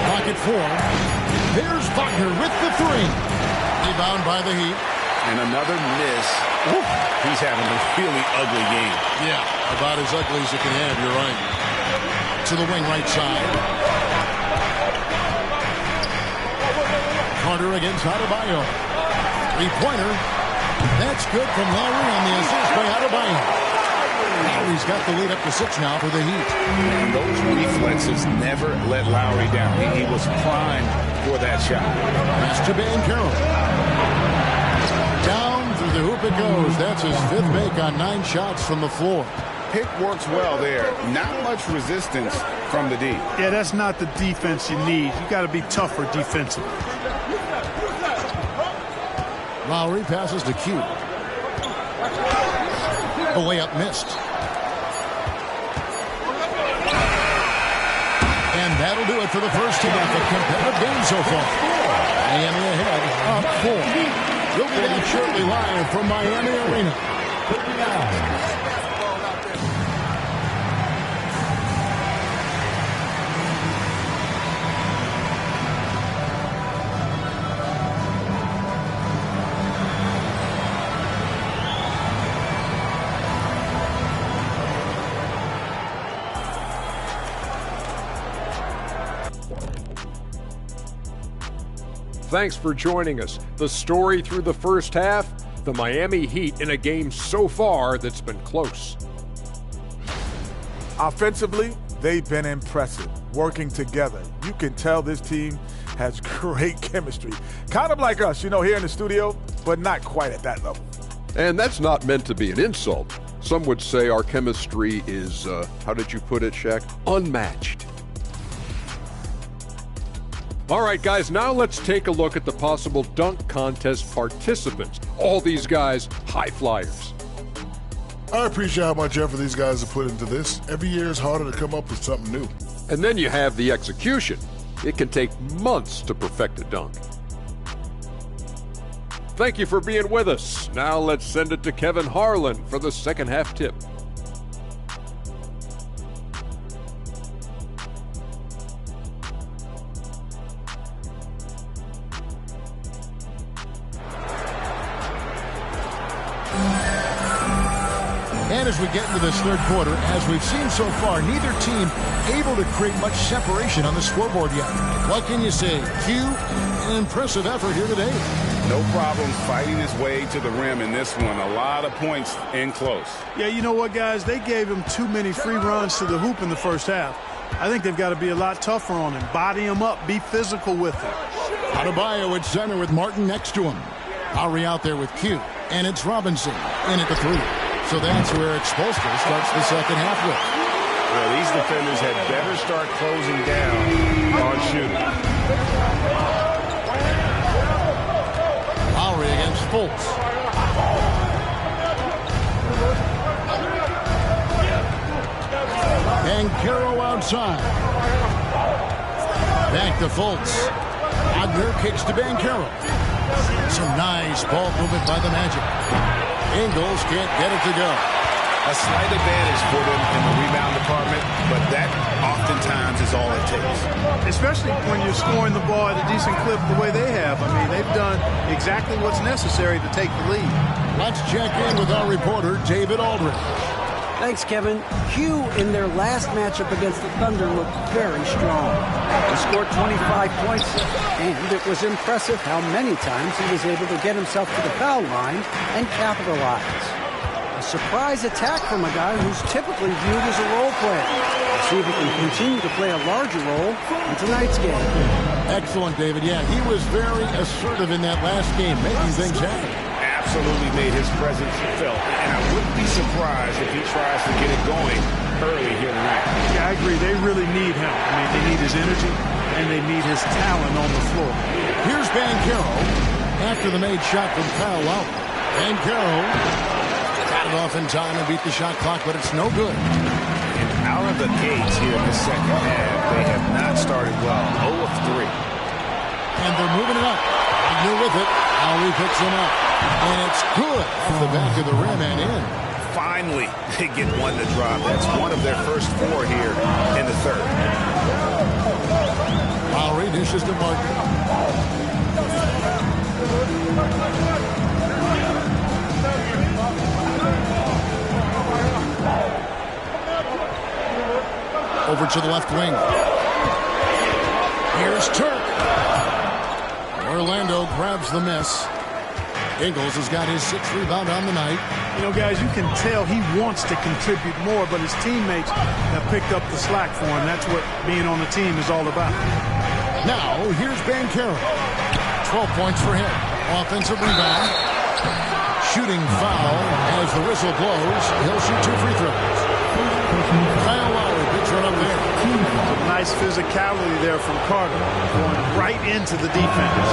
Pocket 4. There's Wagner with the 3. Rebound by the Heat. And another miss. Oof. He's having a really ugly game. Yeah, about as ugly as it can have, you're right. To the wing right side. Carter against Adebayo. 3-pointer. That's good from Lowry on the assist by Adebayo. Lowry's got the lead up to 6 now for the Heat. And those reflexes never let Lowry down. He was primed for that shot. Pass to Banchero. Down through the hoop it goes. That's his 5th make on 9 shots from the floor. Pick works well there. Not much resistance from the D. Yeah, that's not the defense you need. You got to be tougher defensively. Lowry passes to Q. The layup missed. And that'll do it for the first half. A competitive game so far. Miami ahead, up 4. We'll be back shortly live from Miami Arena. Thanks for joining us. The story through the first half, the Miami Heat in a game so far that's been close. Offensively, they've been impressive, working together. You can tell this team has great chemistry. Kind of like us, here in the studio, but not quite at that level. And that's not meant to be an insult. Some would say our chemistry is, how did you put it, Shaq? Unmatched. All right, guys, now let's take a look at the possible dunk contest participants. All these guys, high flyers. I appreciate how much effort these guys have put into this. Every year is harder to come up with something new. And then you have the execution. It can take months to perfect a dunk. Thank you for being with us. Now let's send it to Kevin Harlan for the second half tip. And as we get into this third quarter, as we've seen so far, neither team able to create much separation on the scoreboard yet. What can you say? Q, an impressive effort here today. No problem fighting his way to the rim in this one. A lot of points in close. Yeah, you know what, guys? They gave him too many free runs to the hoop in the first half. I think they've got to be a lot tougher on him. Body him up. Be physical with him. Adebayo at center with Martin next to him. Lowry out there with Q. And it's Robinson in at the 3. So that's where Expulster starts the second half with. Well, these defenders had better start closing down on shooting. Lowry against Fultz. And Caro outside. Back to Fultz. Wagner kicks to Bancaro. Some nice ball movement by the Magic. Ingles can't get it to go. A slight advantage for them in the rebound department, but that oftentimes is all it takes. Especially when you're scoring the ball at a decent clip the way they have. I mean, they've done exactly what's necessary to take the lead. Let's check in with our reporter, David Aldridge. Thanks, Kevin. Q in their last matchup against the Thunder looked very strong. He scored 25 points, and it was impressive how many times he was able to get himself to the foul line and capitalize. A surprise attack from a guy who's typically viewed as a role player. We'll see if he can continue to play a larger role in tonight's game. Excellent, David. Yeah, he was very assertive in that last game, making things happen. Absolutely made his presence felt, and I wouldn't be surprised if he tries to get it going early here tonight. Yeah, I agree. They really need him. I mean, they need his energy, and they need his talent on the floor. Here's Bancaro after the made shot from Kyle Lowry. Bancaro got it off in time and beat the shot clock, but it's no good. And out of the gates here in the second half, they have not started well. 0 of 3. And they're moving it up. Wagner with it. Lowry picks him up. And it's good off the back of the rim and in. Finally, they get one to drop. That's one of their first 4 here in the third. Lowry dishes to Martin. Over to the left wing. Here's Turk. Orlando grabs the miss. Ingles has got his 6th rebound on the night. You know, guys, you can tell he wants to contribute more, but his teammates have picked up the slack for him. That's what being on the team is all about. Now, here's Bancaro. 12 points for him. Offensive rebound. Shooting foul as the whistle blows. He'll shoot 2 free throws. Kyle Lowry picks one up there. Nice physicality there from Carter, going right into the defense.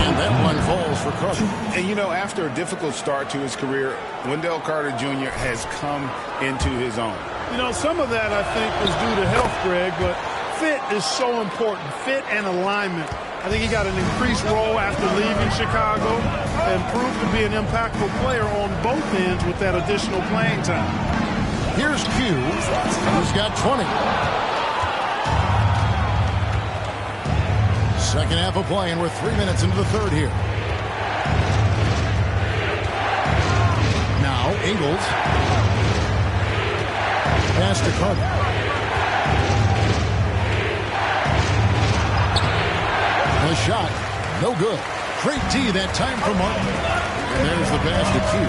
And that one falls for Carter. And you know, after a difficult start to his career, Wendell Carter Jr. has come into his own. You know, some of that I think was due to health, Greg, but fit is so important. Fit and alignment. I think he got an increased role after leaving Chicago and proved to be an impactful player on both ends with that additional playing time. Here's Q, who's got 20. Second half of play, and we're 3 minutes into the third here. Now, Ingles. Pass to Carter. The shot, no good. Great D that time from Martin. And there's the pass to Q.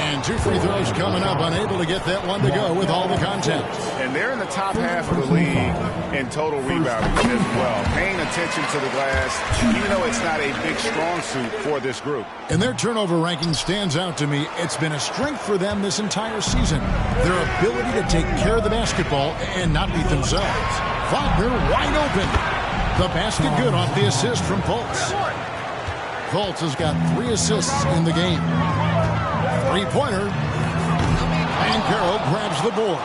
And 2 free throws coming up, unable to get that one to go with all the contact. And they're in the top half of the league in total rebounding as well. Paying attention to the glass, even though it's not a big strong suit for this group. And their turnover ranking stands out to me. It's been a strength for them this entire season. Their ability to take care of the basketball and not beat themselves. Wagner wide open. The basket good off the assist from Fultz. Fultz has got 3 assists in the game. 3-pointer. Bancaro grabs the board.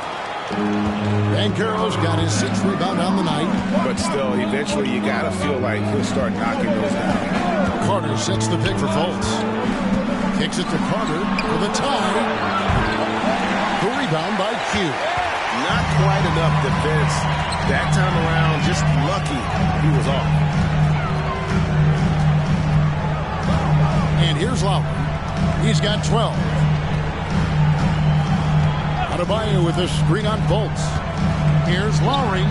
Bancaro's got his 6th rebound on the night. But still, eventually you got to feel like he'll start knocking those down. Carter sets the pick for Fultz. Kicks it to Carter for the tie. The rebound by Q. Not quite enough defense. That time around, just lucky he was off. And here's Lowry. He's got 12. Adebayo with a screen on Fultz. Here's Lowry.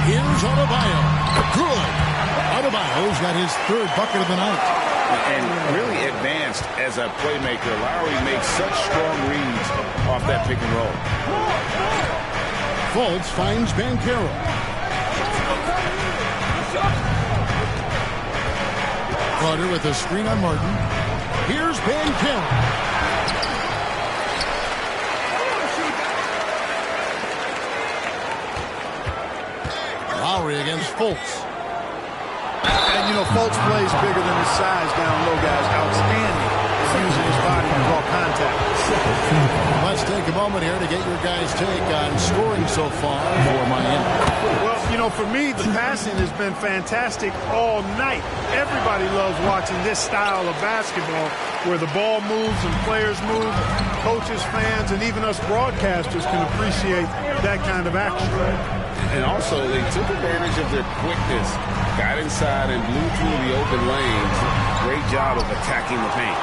Here's Adebayo. Good. Adebayo's got his third bucket of the night. And really advanced as a playmaker. Lowry makes such strong reads off that pick and roll. Fultz finds Banchero. Carter with a screen on Martin. Here's Banchero. Lowry against Fultz. And, you know, Fultz plays bigger than his size down low, guys. Outstanding. He's using his body to draw contact. Let's take a moment here to get your guys' take on scoring so far for Miami. Well, you know, for me, the passing has been fantastic all night. Everybody loves watching this style of basketball where the ball moves and players move. Coaches, fans, and even us broadcasters can appreciate that kind of action. And also, they took advantage of their quickness, got inside and blew through the open lanes. Great job of attacking the paint.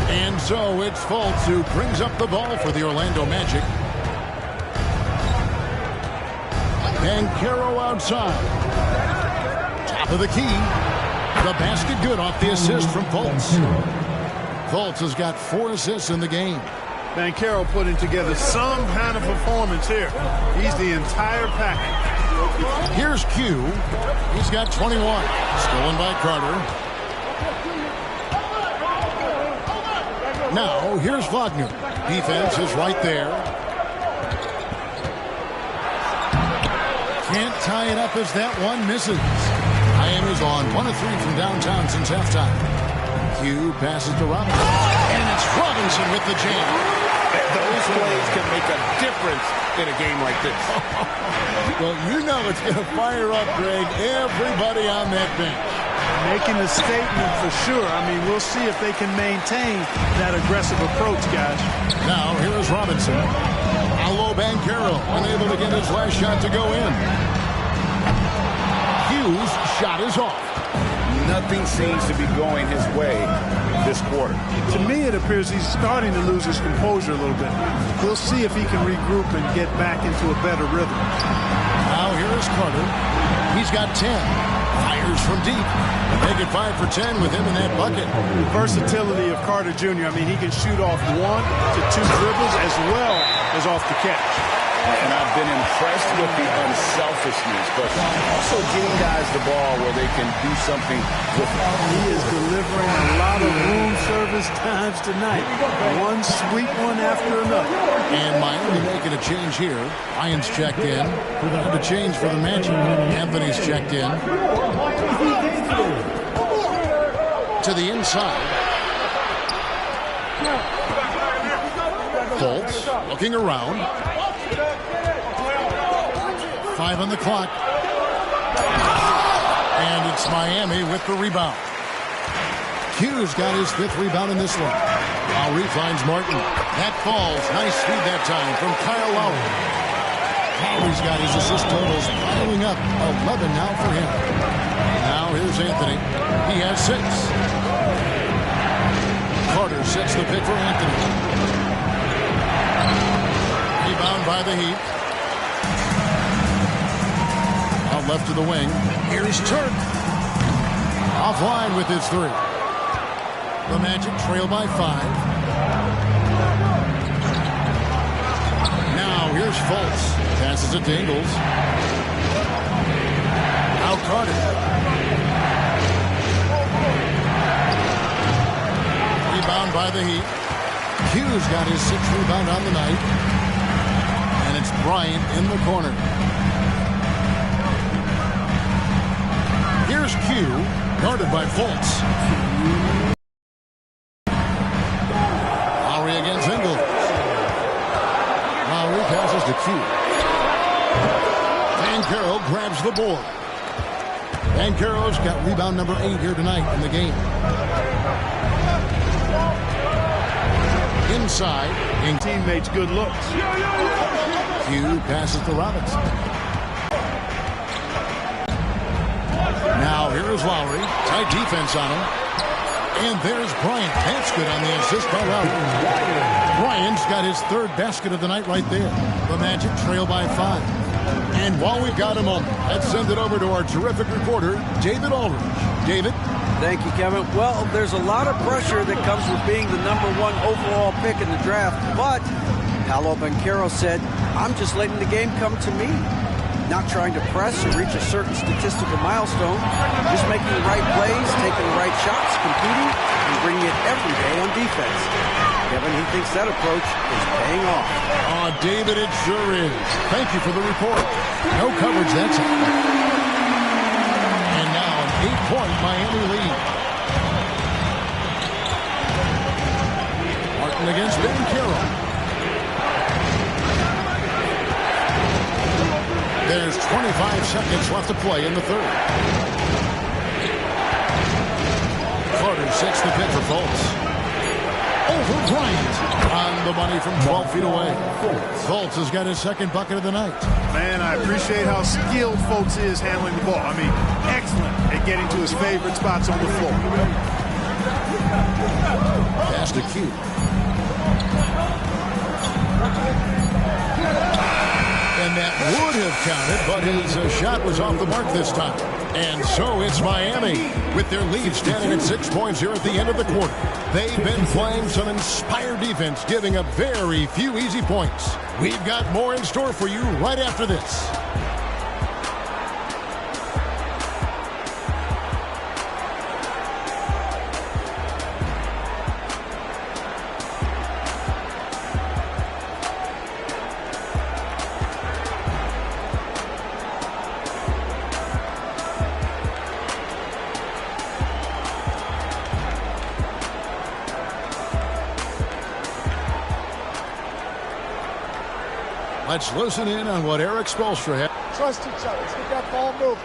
And so it's Fultz who brings up the ball for the Orlando Magic. Banchero outside. Top of the key. The basket good off the assist from Fultz. Fultz has got 4 assists in the game. Banchero putting together some kind of performance here. He's the entire package. Here's Q. He's got 21. Stolen by Carter. Now, here's Wagner. Defense is right there. Can't tie it up as that one misses. Miami's on 1 of 3 from downtown since halftime. Q passes to Robinson. And it's Robinson with the jam. Those plays can make a difference in a game like this. Well, you know it's going to fire up, Greg, everybody on that bench. Making a statement for sure. I mean, we'll see if they can maintain that aggressive approach, guys. Now, here is Robinson. Paolo Banchero, unable to get his last shot to go in. Hughes' shot is off. Nothing seems to be going his way this quarter. To me, it appears he's starting to lose his composure a little bit. We'll see if he can regroup and get back into a better rhythm. Now, here is Carter. He's got 10. Fires from deep. Make it 5 for 10 with him in that bucket. The versatility of Carter Jr. I mean, he can shoot off 1 to 2 dribbles as well as off the catch. And I've been impressed with the unselfishness, but also getting guys the ball where they can do something with it. He is delivering a lot of room service times tonight. One sweet one after another. And Miami making a change here. Ryan's checked in. The change for the Magic. Anthony's checked in. To the inside. Fultz looking around. 5 on the clock. And it's Miami with the rebound. Q's got his 5th rebound in this one. Lowry finds Martin. That falls. Nice feed that time from Kyle Lowry. Lowry's got his assist totals piling up. 11 now for him. Now here's Anthony. He has 6. Carter sets the pick for Anthony. Rebound by the Heat. Out left to the wing. Here's Turk. Offline with his 3. The Magic trail by 5. Now here's Fultz. Passes it to Ingles. Out Carter. Rebound by the Heat. Q's got his 6th rebound on the night. And it's Bryant in the corner. Here's Q, guarded by Fultz. Lowry against Ingles. Lowry passes to Q. Banchero grabs the board. Banchero's got rebound number 8 here tonight in the game. Inside. Teammates good looks. Q passes to Robinson. Now here is Lowry. Tight defense on him. And there's Bryant. That's good on the assist by Lowry. Bryant's got his third basket of the night right there. The Magic trail by 5. And while we've got a moment, let's send it over to our terrific reporter, David Aldridge. David? Thank you, Kevin. Well, there's a lot of pressure that comes with being the #1 overall pick in the draft, but Paolo Banchero said, I'm just letting the game come to me. Not trying to press or reach a certain statistical milestone, just making the right plays, taking the right shots, competing, and bringing it every day on defense. Kevin, he thinks that approach is paying off. Oh, David, it sure is. Thank you for the report. No coverage, that's it. And now an 8-point Miami lead. Martin against Banchero. There's 25 seconds left to play in the third. Carter sets the pick for Fultz. Over Bryant. On the money from 12 feet away. Fultz has got his second bucket of the night. Man, I appreciate how skilled Fultz is handling the ball. I mean, excellent at getting to his favorite spots on the floor. Pass to Q. And that would have counted, but his shot was off the mark this time. And so it's Miami with their lead standing at 6 points here at the end of the quarter. They've been playing some inspired defense, giving up very few easy points. We've got more in store for you right after this. Let's listen in on what Eric Spoelstra had. Trust each other. Let's get that ball moving.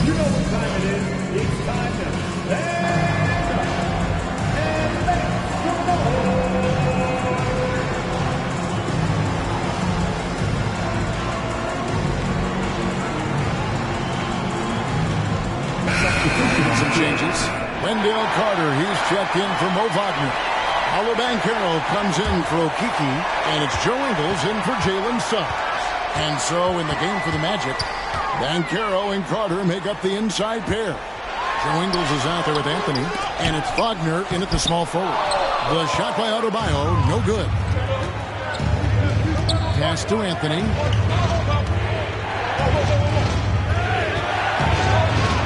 You know what time it is. It's time to stand up and let go. Some changes. Wendell Carter, he's checked in for Mo Wagner. Paolo Banchero comes in for Okiki, and it's Joe Ingles in for Jalen Suggs. And so in the game for the Magic, Banchero and Carter make up the inside pair. Joe Ingles is out there with Anthony, and it's Wagner in at the small forward. The shot by Adebayo, no good. Pass to Anthony.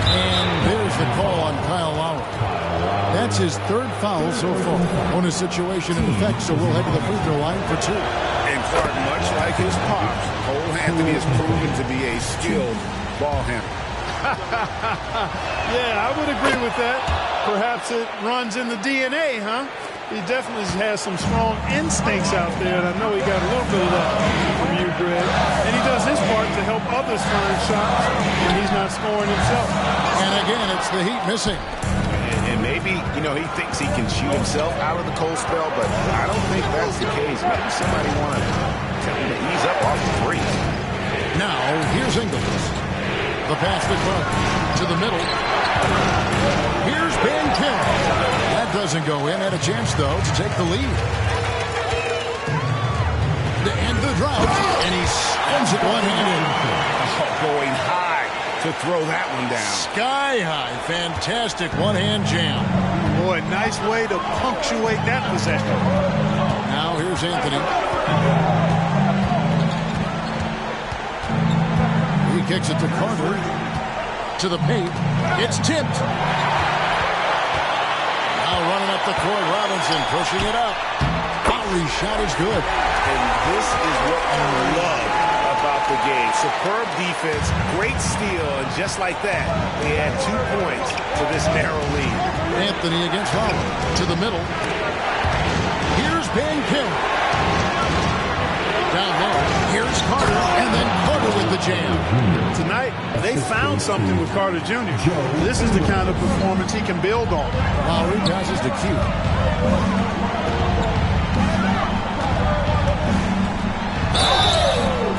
And there's the call on Kyle Lowry. That's his third foul so far on a situation in effect, so we'll head to the free throw line for 2. And Clark, much like his pops, Cole Anthony has proven to be a skilled ball handler. Yeah, I would agree with that. Perhaps it runs in the DNA, huh? He definitely has some strong instincts out there, and I know he got a little bit of that from you, Greg. And he does his part to help others find shots when he's not scoring himself. And again, it's the Heat missing. And maybe, he thinks he can shoot himself out of the cold spell, but I don't think that's the case. Maybe somebody wanted to tell him to ease up off the three. Now, here's Ingles. The pass to Clark. To the middle. Here's Banchero. That doesn't go in. Had a chance, though, to take the lead. To end the drought. And he spins it one-handed. Going high to throw that one down. Sky high. Fantastic one-hand jam. Boy, nice way to punctuate that possession. Now here's Anthony. He kicks it to Carter. To the paint. It's tipped. Now running up the court, Robinson pushing it up. Lowry's shot is good. And this is what you love about the game. Superb defense, great steal, and just like that, they add 2 points to this narrow lead. Anthony against Lowry. To the middle. Here's Banchero. Down low. Here's Carter. And then Carter with the jam. Tonight, they found something with Carter Jr. This is the kind of performance he can build on. Lowry passes to Q.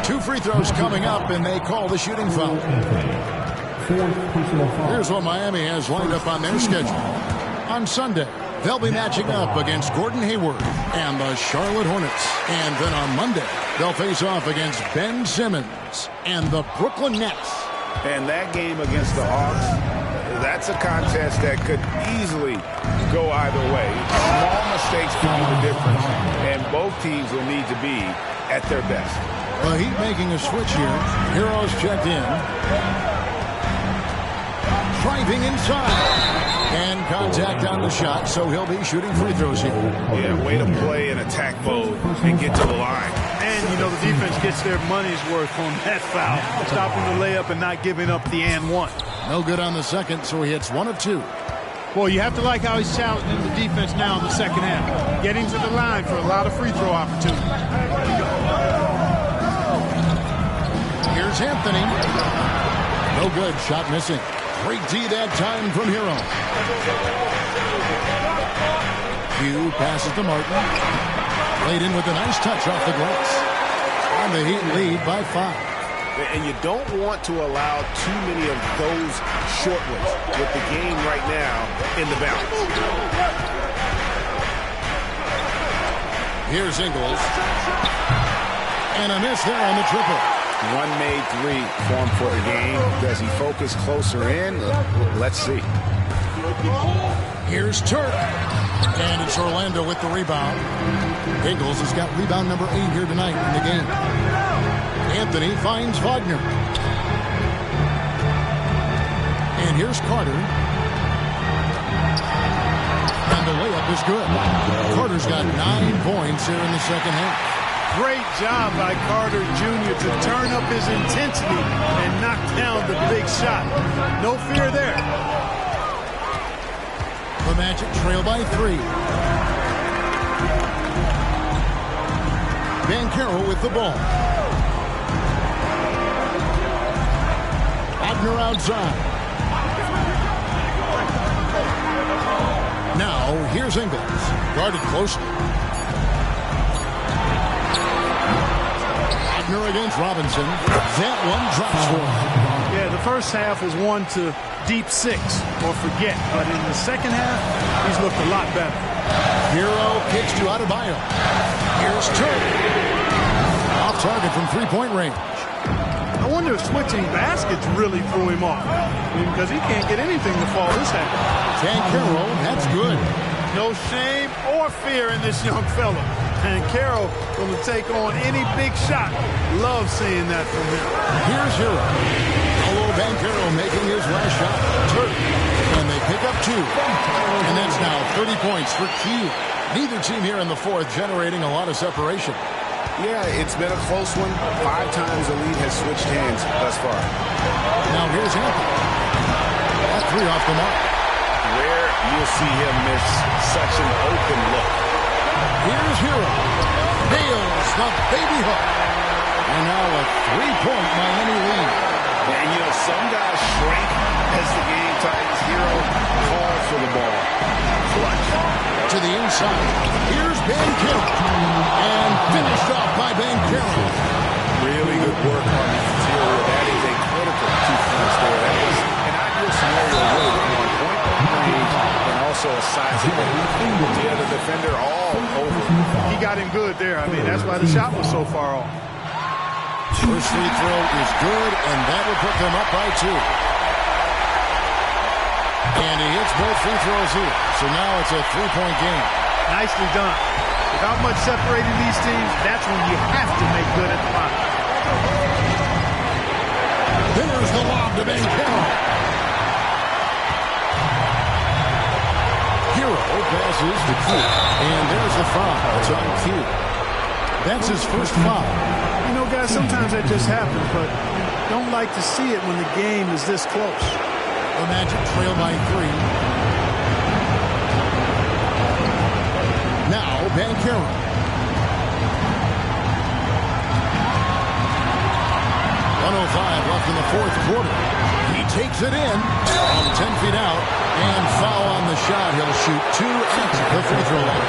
Two free throws coming up, and they call the shooting foul. Here's what Miami has lined up on their schedule. On Sunday, they'll be matching up against Gordon Hayward and the Charlotte Hornets. And then on Monday, they'll face off against Ben Simmons and the Brooklyn Nets. And that game against the Hawks, that's a contest that could easily go either way. Small mistakes can be the difference, and both teams will need to be at their best. The Heat making a switch here. Heroes checked in. Driving inside. And contact on the shot, so he'll be shooting free throws here. Yeah, way to play in attack mode and get to the line. And, you know, the defense gets their money's worth on that foul. Stopping the layup and not giving up the and one. No good on the second, so he hits 1 of 2. Well, you have to like how he's challenging the defense now in the second half. Getting to the line for a lot of free throw opportunities. Here's Anthony. No good, shot missing. Great D that time from Hero. Hugh passes to Martin. Laid in with a nice touch off the glass. And the Heat lead by 5. And you don't want to allow too many of those short ones with the game right now in the balance. Here's Ingles. And a miss there on the triple. One made 3 for him for the game. Does he focus closer in? Let's see. Here's Turk. And it's Orlando with the rebound. Ingles has got rebound number 8 here tonight in the game. Anthony finds Wagner. And here's Carter. And the layup is good. Carter's got 9 points here in the second half. Great job by Carter Jr. to turn up his intensity and knock down the big shot. No fear there. The Magic trail by 3. Banchero with the ball. Wagner outside. Now, here's Ingles. Guarded closely. Wagner against Robinson. That one drops for him. Yeah, the first half was 1 to deep 6 or forget. But in the second half, he's looked a lot better. Hero kicks to Adebayo. Here's Turk. Off target from three-point range. I wonder if switching baskets really threw him off. Because he can't get anything to fall this half. Banchero, that's good. No shame or fear in this young fella. And Carroll going to take on any big shot. Love seeing that from him. Here's Hero. Hello, Banchero making his last shot. Turk. And they pick up 2. And that's now 30 points for Q. Neither team here in the fourth generating a lot of separation. Yeah, it's been a close one. 5 times the lead has switched hands thus far. Now here's Anthony. That 3 off the mark. Rare you'll see him miss such an open look. Here's Hero. Nails the baby hook. And now a 3-point Miami lead. And, you know, some guys shrink as the game tightens. Hero calls for the ball. Clutch. To the inside. Here's Banchero. And finished off by Banchero. Really good work on the interior. That is a critical 2 points there. That was an ideal scenario really on point range and also a sizable. Yeah, the defender all over. He got him good there. I mean, that's why the shot was so far off. First free throw is good, and that will put them up by 2. And he hits both free throws here. So now it's a 3-point game. Nicely done. Without much separating these teams, that's when you have to make good at the line. There's the lob to Banchero. Hero passes to Q. And there's the foul. It's on Q. That's his first foul. You know, guys, sometimes that just happens, but don't like to see it when the game is this close. The Magic trail by 3. Now, Banchero. .105 left in the fourth quarter. He takes it in from 10 feet out. And foul on the shot. He'll shoot 2 at the free throw line.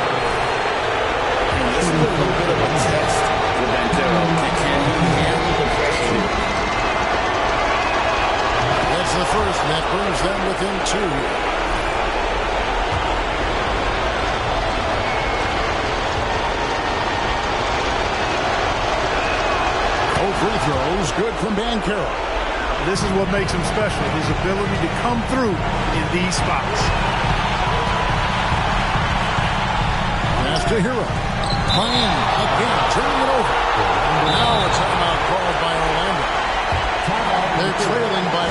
This is a little bit of a test for Banchero. Can he handle the pressure? That's the first, and that brings them within 2. Free throws, good from Banchero. This is what makes him special, his ability to come through in these spots. Pass to Hero. Miami again, turning it over. Now a timeout called by Orlando. They're trailing by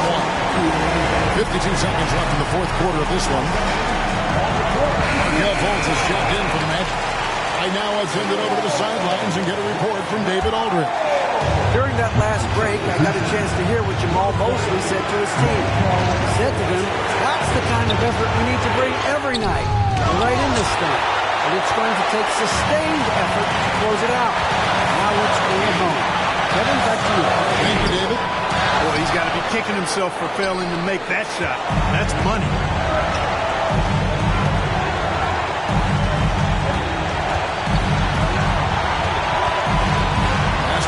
1. 52 seconds left in the fourth quarter of this one. Markel Fultz has checked in for the Magic. Right now, I'll send it over to the sidelines and get a report from David Aldridge. During that last break, I got a chance to hear what Jamal Mosley said to his team. He said to them, that's the kind of effort we need to bring every night. We're right in this thing. But it's going to take sustained effort to close it out. Now let's bring it home. Kevin, back to you. Thank you, David. Well, he's got to be kicking himself for failing to make that shot. That's money.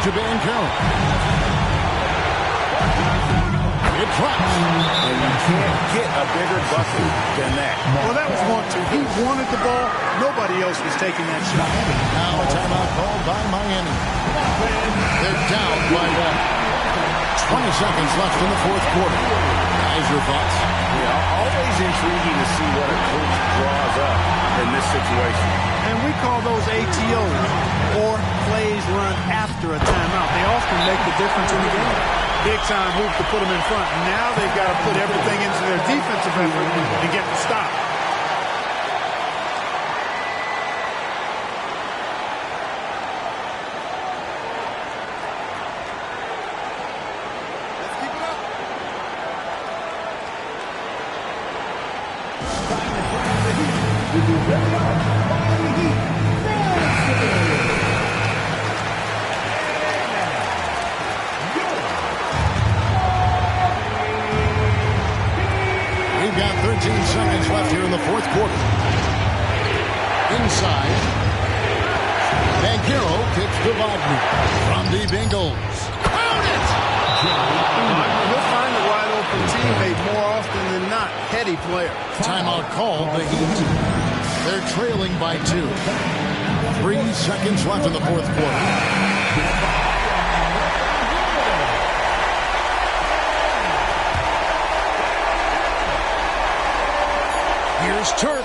To Banchero. It drops. And you can't get a bigger bucket than that. Well, that was 1-2. He wanted the ball. Nobody else was taking that shot. Now a timeout called by Miami. They're down by 1. 20 seconds left in the fourth quarter. Guys, your thoughts? Yeah, always intriguing to see what a coach draws up in this situation. And we call those ATOs, or plays run after a timeout. They often make the difference in the game. Big time hoop to put them in front. Now they've got to put everything into their defensive effort and get the stop. We've got 13 seconds left here in the fourth quarter. Inside. Banchero kicks to Wagner from the Bengals. Count it! He'll find a wide open teammate more often than not. Heady player. Timeout called the Heat. They're trailing by 2. 3 seconds left in the fourth quarter. Here's Turk.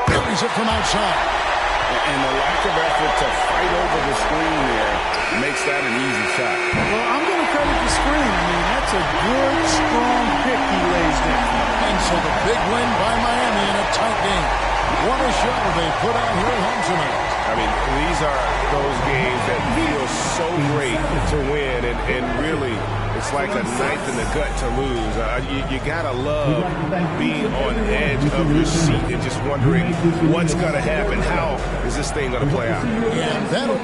Buries it from outside. And the lack of effort to fight over the screen there makes that an easy shot. Well, I'm going to credit the screen. I mean, that's a good, strong pick he lays there. And so the big win by Miami in a tight game. What a show they put on here at home tonight. I mean, these are those games that feel so great to win, and really, it's like a knife in the gut to lose. You gotta love being on edge of your seat and just wondering what's gonna happen. How is this thing gonna play out? And that'll...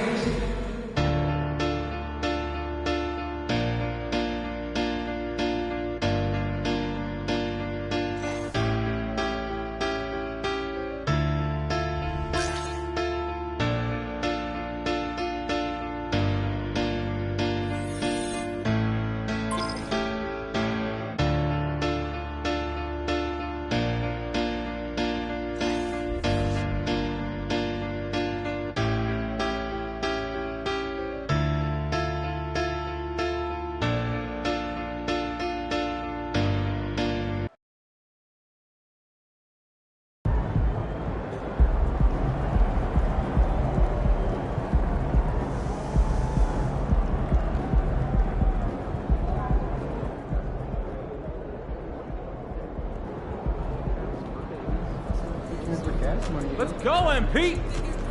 Let's go, MP!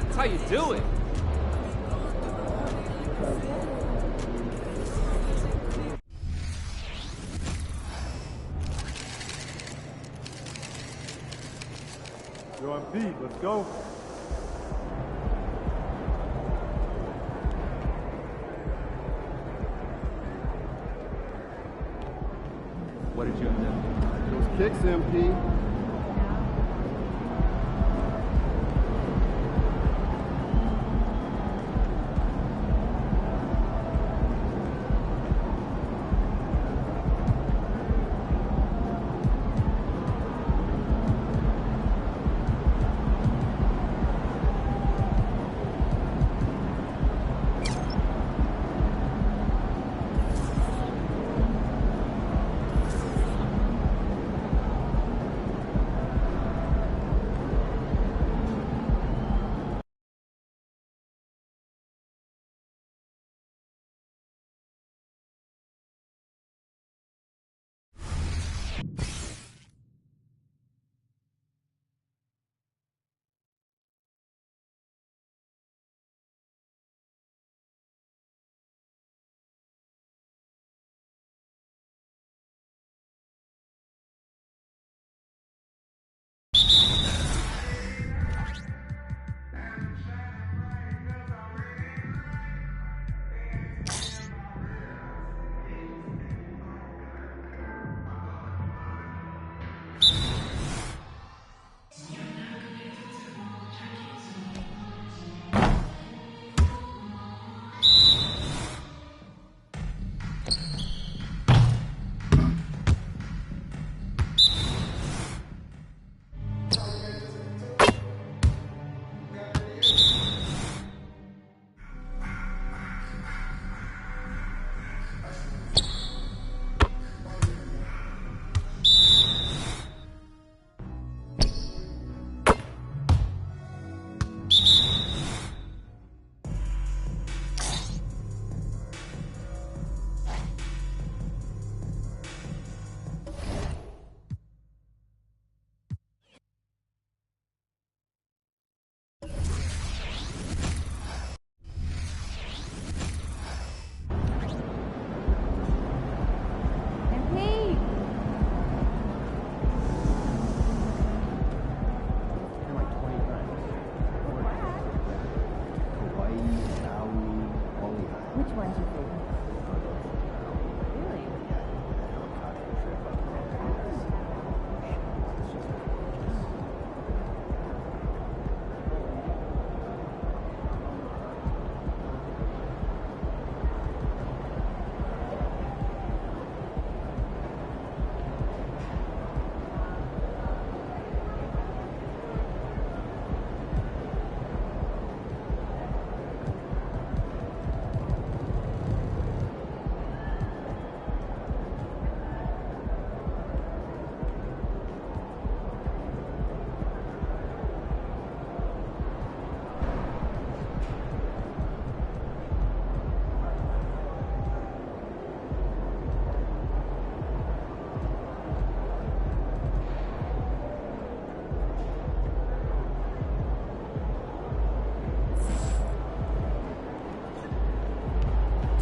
That's how you do it. Yo, MP, let's go. What did you end up? Those kicks, MP.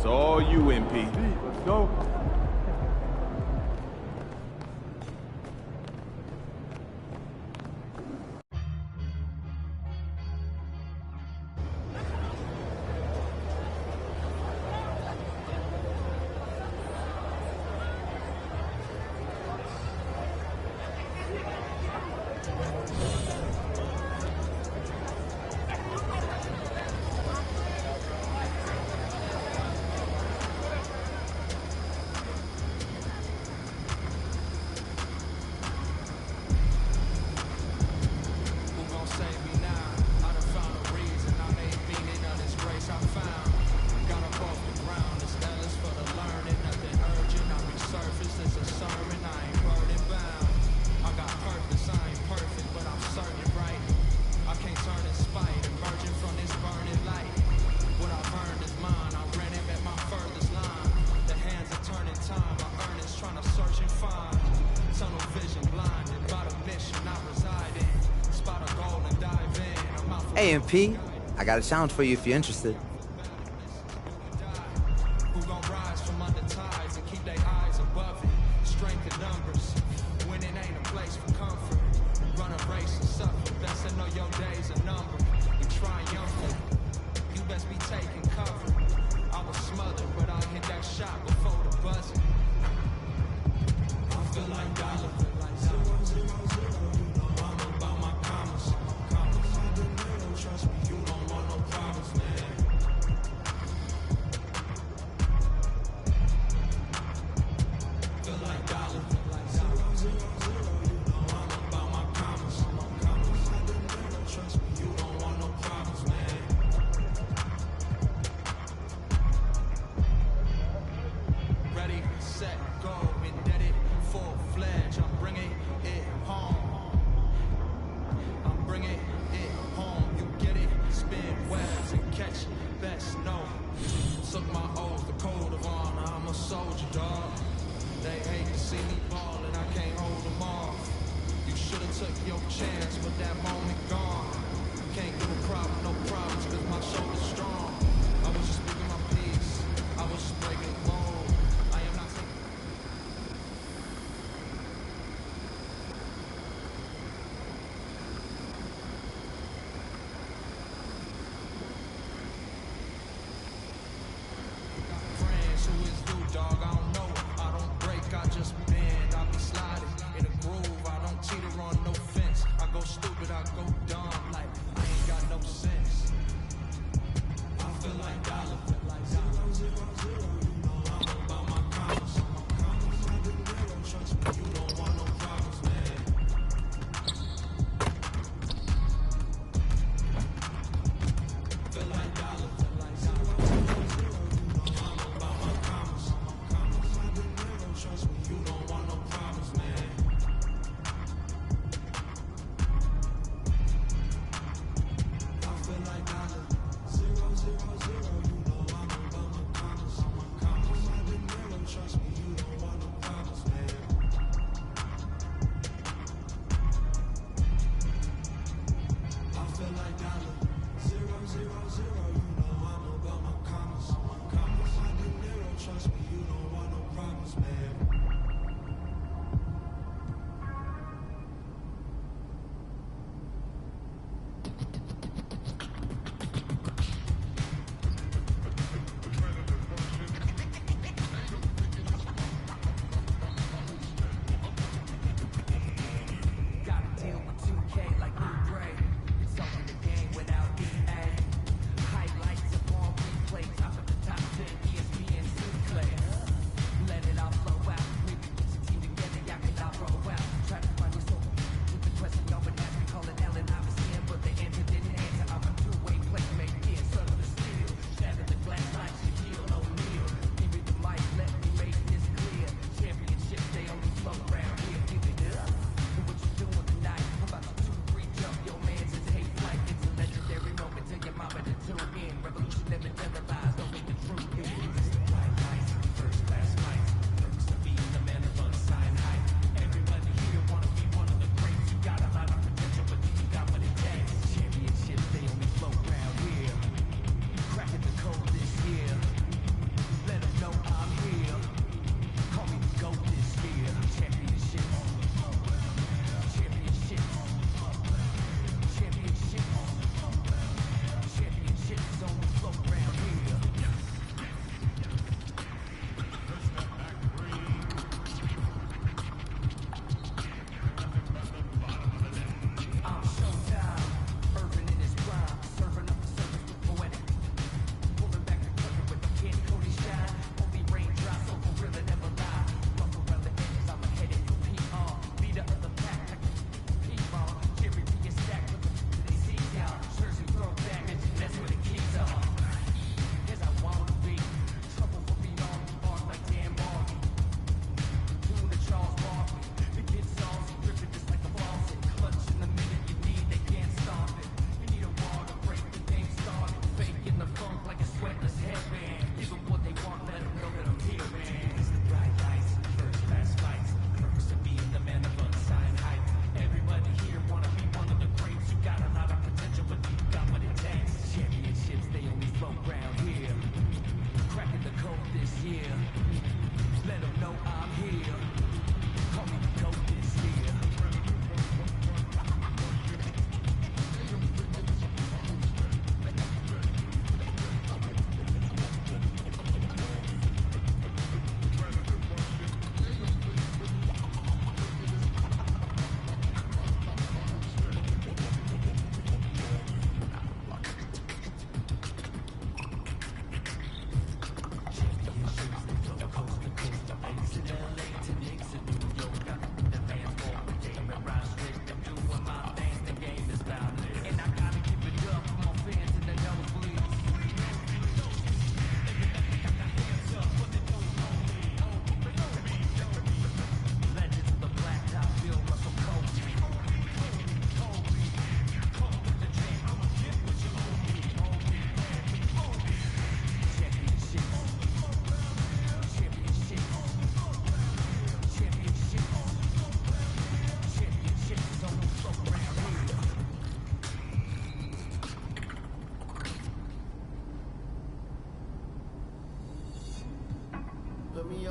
It's all you, MP. Let's go. Hey, MP, I got a challenge for you if you're interested.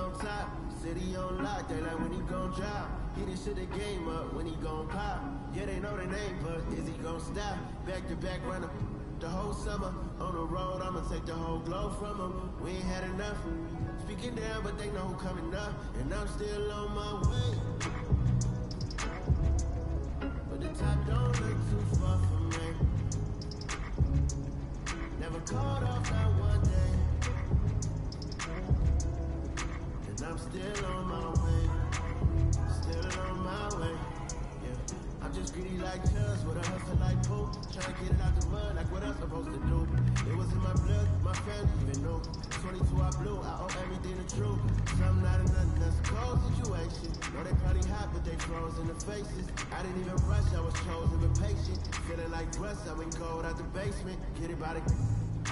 on top, city on lock, they like when he gon' drop. He done shit the game up when he gon' pop. Yeah, they know the name, but is he gon' stop? Back to back runner the whole summer. On the road, I'ma take the whole globe from him. We ain't had enough. Speaking down, but they know who coming up. And I'm still on my way. But the top don't look too far from me. Never caught off not one day. And I'm still on my way. Still on my way. Yeah, I'm just greedy like Chuz with a hustle like Pooh. Trying to get it out the mud like what I'm supposed to do. It was in my blood, my family even knew. 22 I blew, I owe everything to true. Something out of nothing, that's a cold situation. Know they probably hot, but they froze in the faces. I didn't even rush, I was chosen but patient. Feeling like rust, I went cold out the basement. Get it by the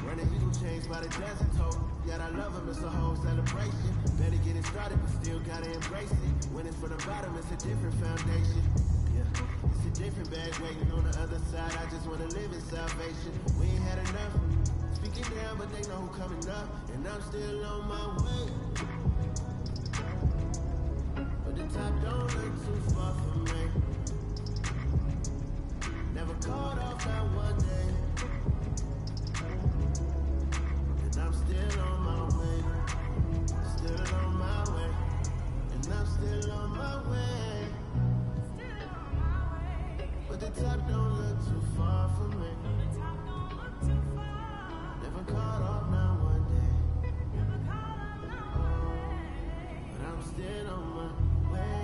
running eagle chains by the desert told. Yet I love him, it's a whole celebration. Better get it started, but still gotta embrace it. Winning from the bottom, it's a different foundation. Yeah, it's a different bag waiting on the other side. I just wanna live in salvation. We ain't had enough. Speaking down, but they know who coming up. And I'm still on my way. But the top don't look too far from me. Never caught off not one day. And I'm still on my way. Still on my way. And I'm still on my way. But the top don't look too far from me. Never caught off now one day. But I'm still on my way.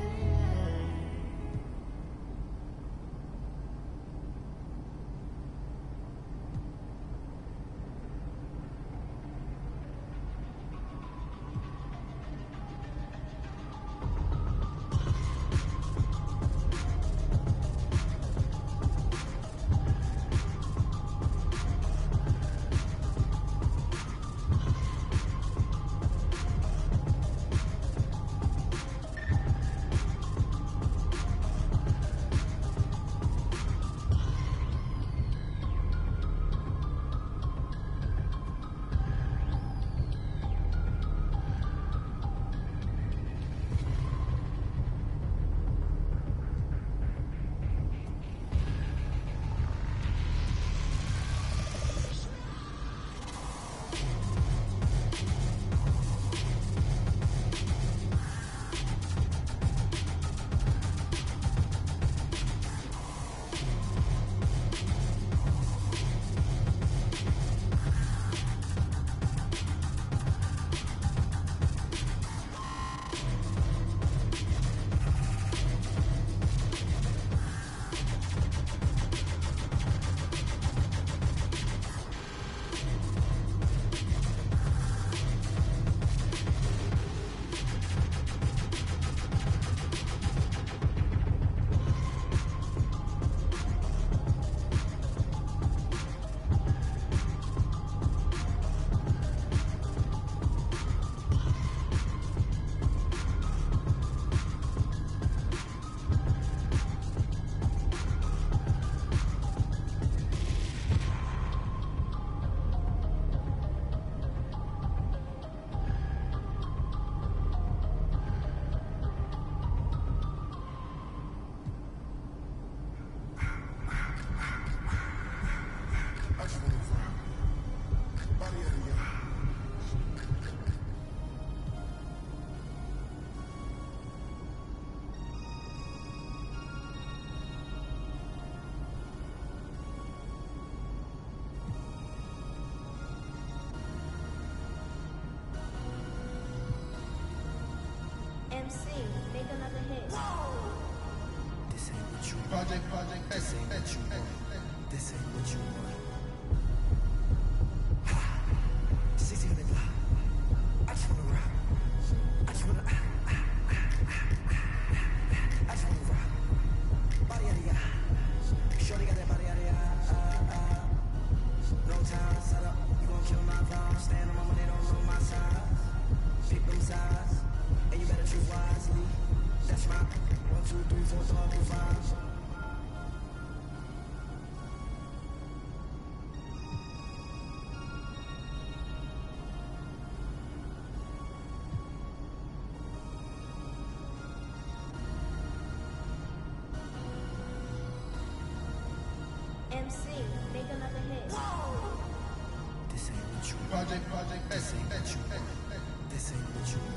MC, make another hit. This ain't what you want. This ain't what you want. This ain't what you want. 1600 block. I just wanna rock. I just wanna. I just wanna rock. Body out of ya. Shorty got that body out of ya. No time, set up. You gon' kill my vibe. Stand on my money, don't know my size. Pick them sides. And you better choose wisely. That's my 1, 2, 3, 4, 5, 5. This ain't what you want. This ain't what you want. This ain't what you want.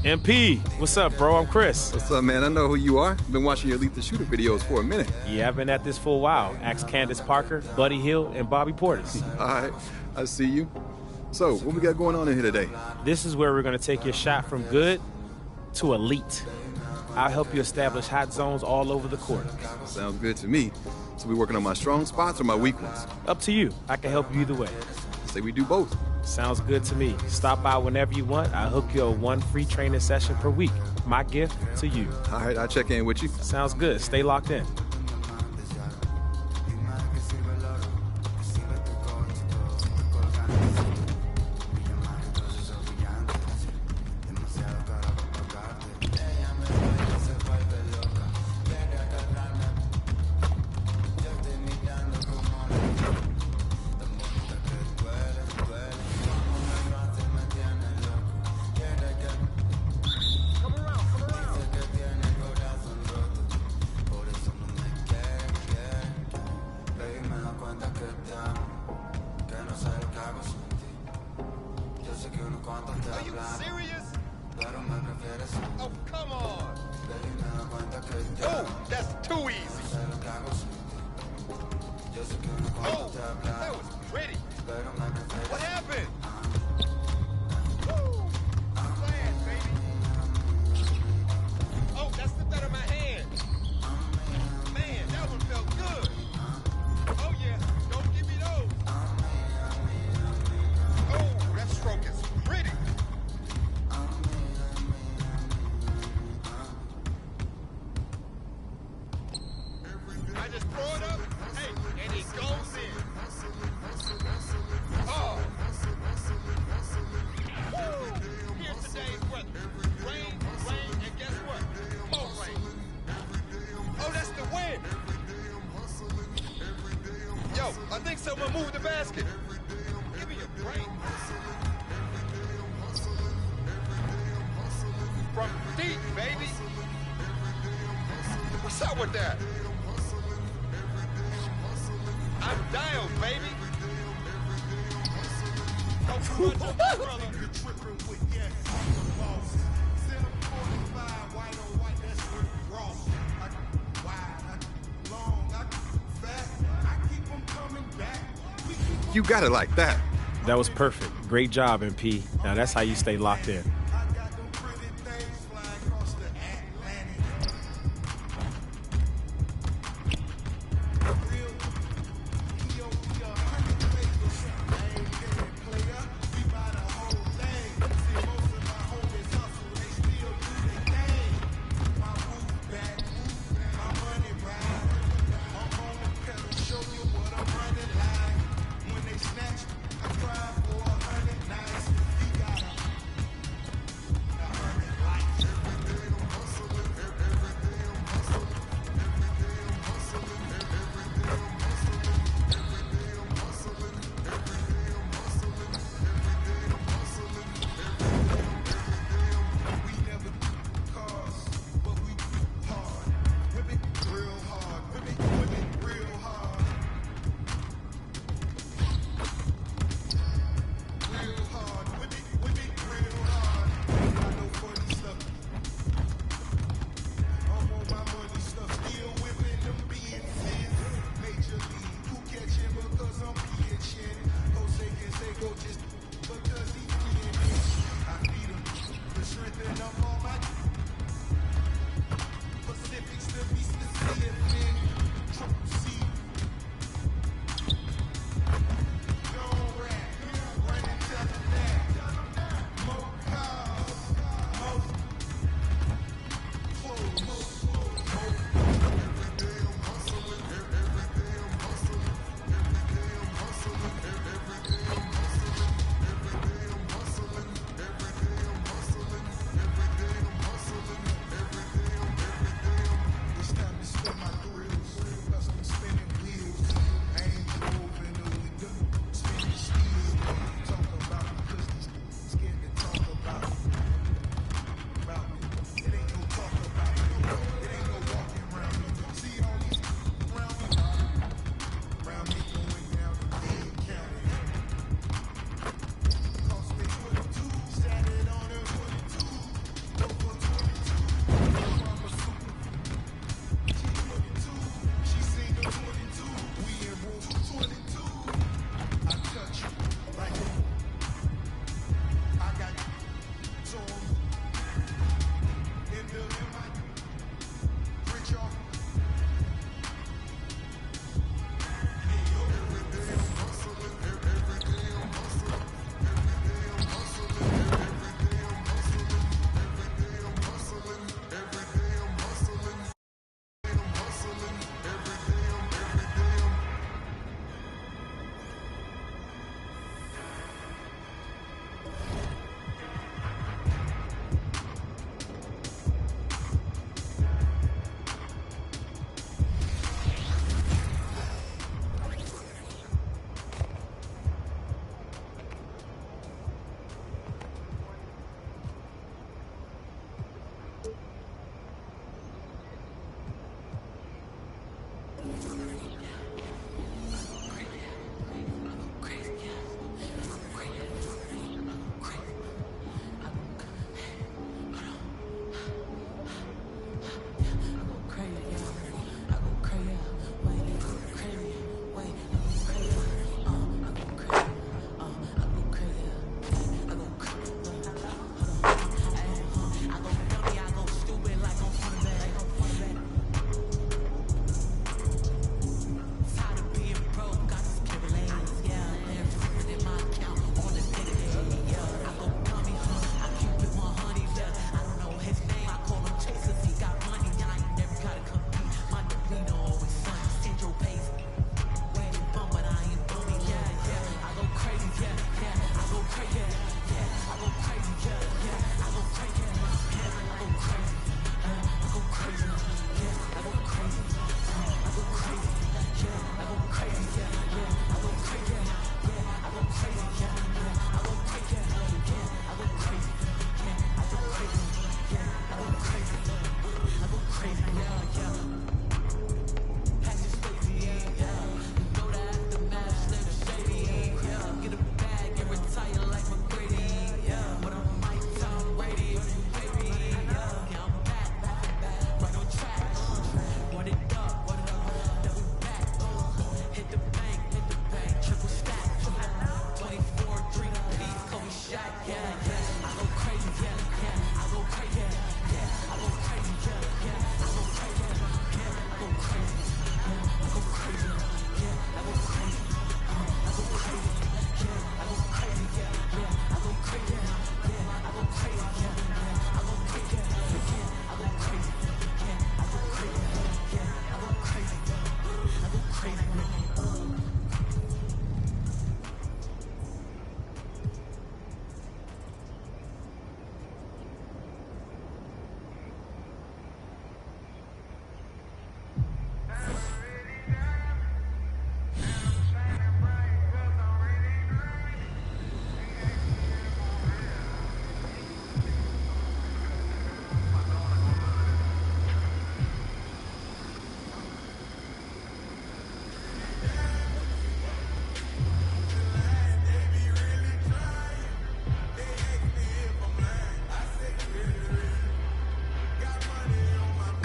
MP, what's up, bro? I'm Chris. What's up, man? I know who you are. Been watching your Elite the Shooter videos for a minute. Yeah, I've been at this for a while. Ask Candace Parker, Buddy Hill, and Bobby Portis. All right, I see you. So, what we got going on in here today? This is where we're going to take your shot from good to elite. I'll help you establish hot zones all over the court. Sounds good to me. So we working on my strong spots or my weak ones? Up to you. I can help you either way. Say we do both. Sounds good to me. Stop by whenever you want. I'll hook you up one free training session per week. My gift to you. All right, I'll check in with you. Sounds good. Stay locked in. Are you serious? Oh, come on. Oh, that's too easy. Oh, that was pretty. What happened? Woo! Glad, baby. Oh, that slipped out of my hand. Man, that one felt good. Oh, yeah. Don't give me those. Oh, that stroke is pretty. I just throw it up, hey, and it goes in. Oh. Woo! Here's today's weather. Rain, and guess what? More rain. Oh, that's the wind. Yo, I think someone moved the basket. Give me a break. From deep, baby. What's up with that? I'm dialed, baby. you got it like that. That was perfect. Great job, MP. Now that's how you stay locked in.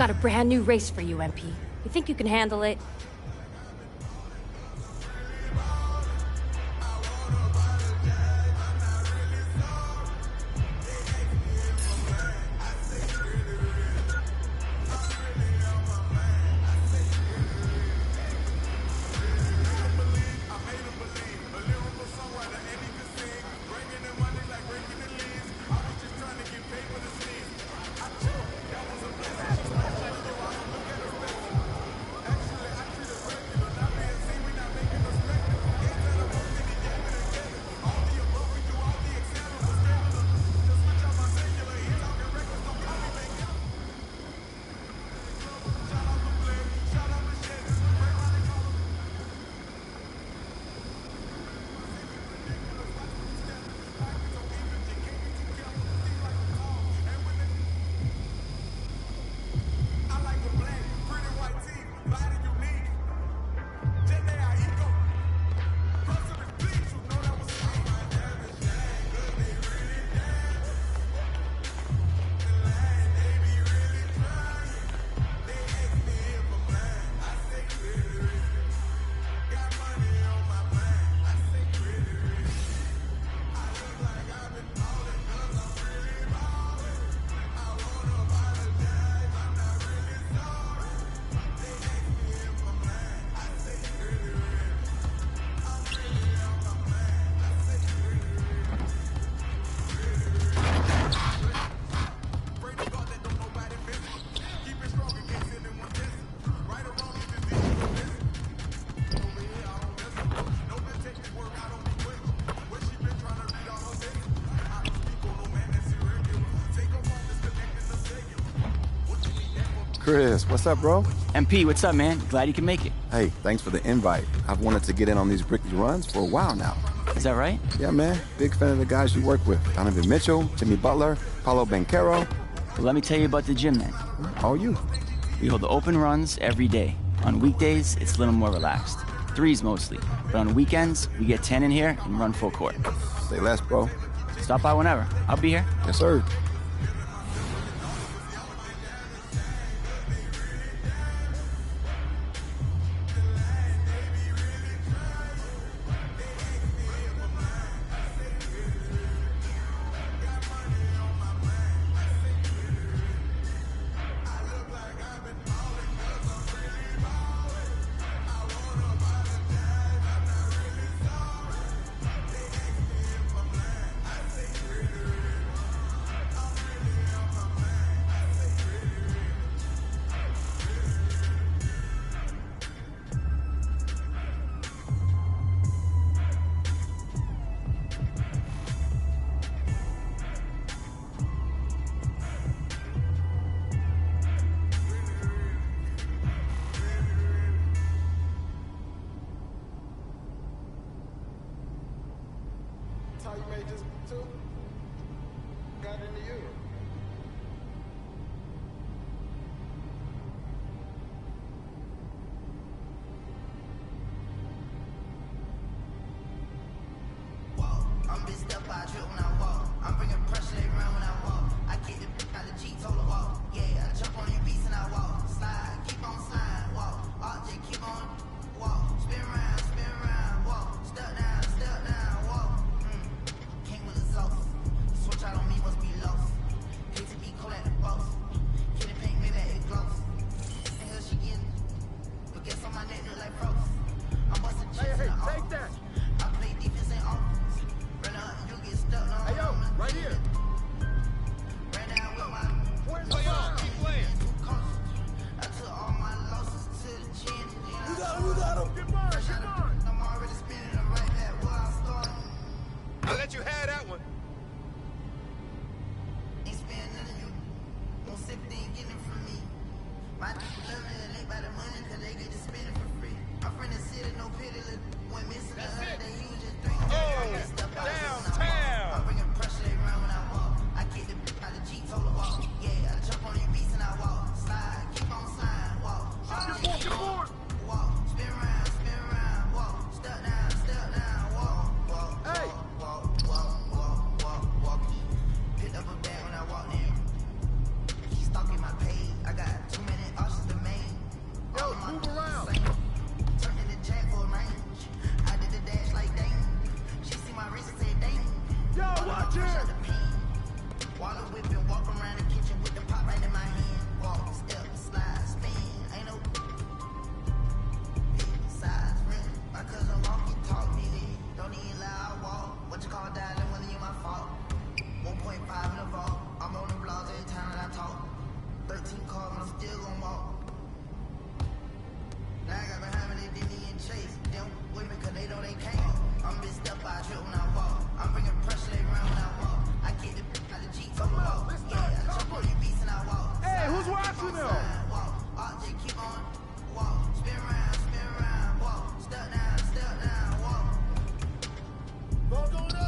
got a brand new race for you, MP. You think you can handle it? Chris, what's up, bro? MP, what's up, man? Glad you can make it. Hey, thanks for the invite. I've wanted to get in on these Brickley runs for a while now. Is that right? Yeah, man. Big fan of the guys you work with. Donovan Mitchell, Jimmy Butler, Paulo Banchero. Well, let me tell you about the gym, then. All you. We hold the open runs every day. On weekdays, it's a little more relaxed. Threes mostly. But on weekends, we get 10 in here and run full court. Say less, bro. Stop by whenever. I'll be here. Yes, sir. How you made this too? Got into you. I'm big step by trip when I walk. I'm bringing pressure they run when I walk. I get the out the Jeep, told her walk. Yeah, I jump on your beats and I walk. Slide, keep on slide, walk. RJ, keep on walk. Spin round, walk. Step down, walk. King with the sauce. Switch out on me, must be lost. Wanna whip and walk around the kitchen with the pot right in my hand. Walk, step, slide, spin. Ain't no big size ring. My cousin walking, talk me in. Don't even lie, I walk. What you call dialing when you my fault? 1.5 in the vault. I'm on the blogs every time that I talk. 13 cars, but I'm still gon' walk. Now I got behind me, they didn't even chase. Them with me, cause they know they can't. I'm been step by trip when I walk. I'm bringing pressure, they round when I walk. I get the out the Jeep, so I walk. Yeah, I jump on you beats and I walk. Hey, who's watching them? Walk, RJ, keep on, walk. Spin around, walk. Step down, walk.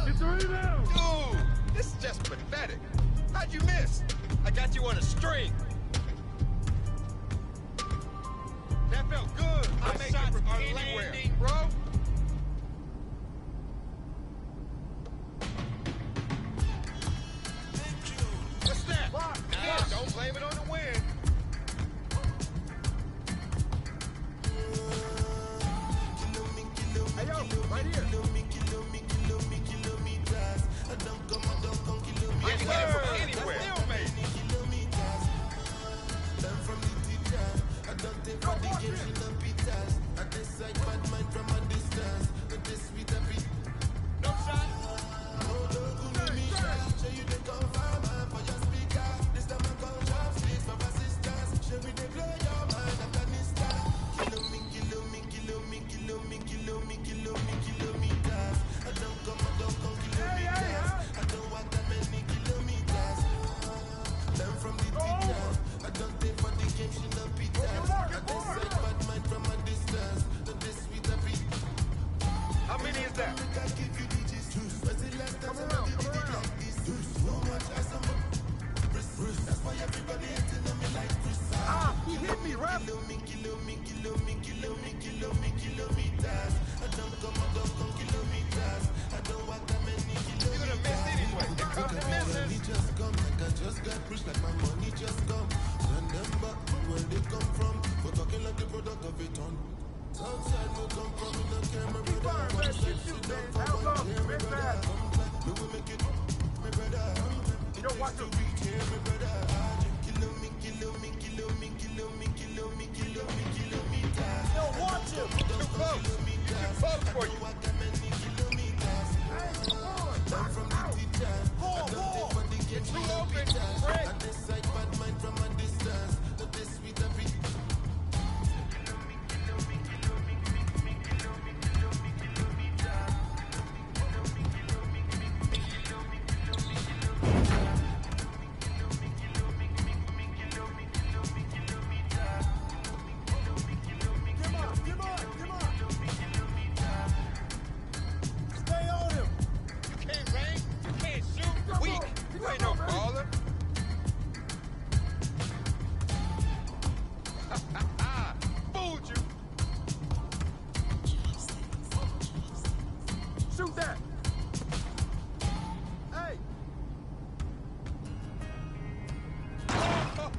It's a rebound. Dude, this is just pathetic. How'd you miss? I got you on a string. That felt good. I make it from anywhere, bro. What's that? Nah, don't blame it on the wind. Hey, yo, right here. I can get it from anywhere. No shot. How many is that? Ah, he hit me, ref. You're gonna miss anyway. It comes to misses. Just got pushed like my money just come. Send them back to where they come from. For talking like the product of a ton. Southside we come from in the camera, brother. One side sit down for one camera, brother. Come back, we will make it, my brother. You don't want to reach here, my brother. Kilometers. Don't want to. Too close. Too close for you. Down from the teacher. I don't take for the game. Too open. Fred. I decide bad mind from a distance. Not this sweet a bit. Stay on him. You can't rank. You can't shoot. Weak. You ain't no baller. Fooled you. Shoot that. Hey.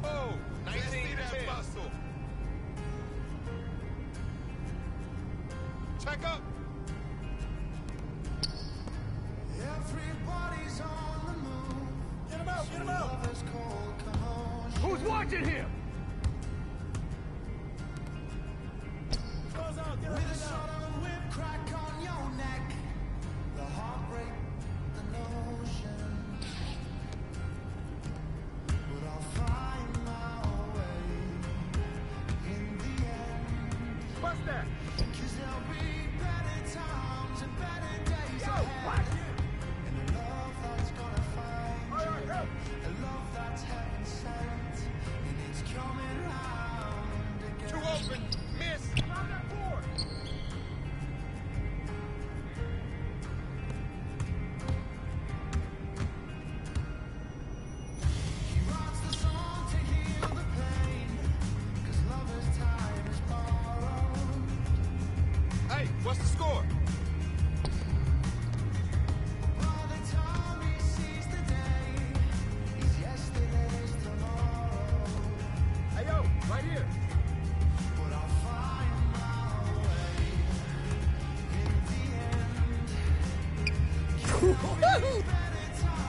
Oh, 19 that muscle. Check up. Everybody's on the move. Get him out, get him out. Lovers call, come on. Who's watching him? Goes out, get him With a out. sort of whip crack on your neck. The heartbreak, the notion. But I'll find my way in the end. What's that? 'Cause there'll be better times and better days Yo, ahead. watch it. And a love that's gonna find All right, you. help. A love that's heaven sent. And it's coming round again. Too open. Miss. Found that board. He writes the song to heal the pain. 'Cause lover's time is borrowed. Hey, what's the score? By the time he sees the day, he's yesterday's tomorrow. Hey, yo, right here. But I'll find my way in the end. 'Cause there'll be better times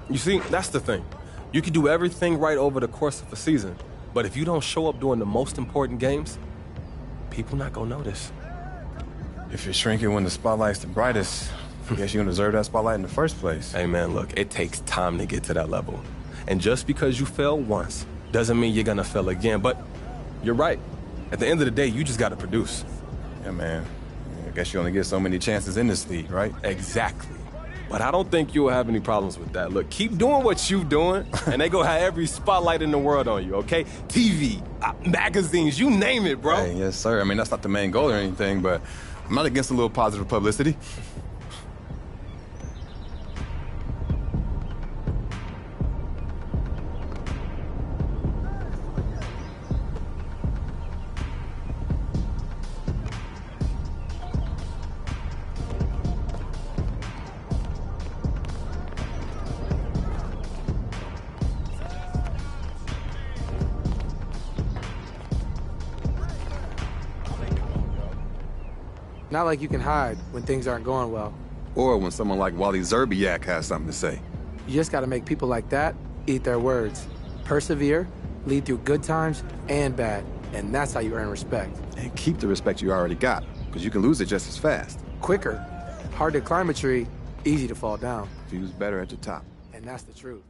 You see, that's the thing. You can do everything right over the course of a season, but if you don't show up during the most important games, people not gonna notice. If you're shrinking when the spotlight's the brightest, I guess you don't deserve that spotlight in the first place. Hey, man, look, it takes time to get to that level. And just because you fail once doesn't mean you're gonna fail again. But you're right. At the end of the day, you just gotta produce. Yeah, man. I guess you only get so many chances in this league, right? Exactly. But I don't think you'll have any problems with that. Look, keep doing what you're doing, and they gonna have every spotlight in the world on you, okay? TV, magazines, you name it, bro. Hey, yes, sir. I mean, that's not the main goal or anything, but I'm not against a little positive publicity. Not like you can hide when things aren't going well. Or when someone like Wally Zerbiak has something to say. You just gotta make people like that eat their words. Persevere, lead through good times and bad, and that's how you earn respect. And keep the respect you already got, because you can lose it just as fast. Quicker. Hard to climb a tree, easy to fall down. Views better at the top. And that's the truth.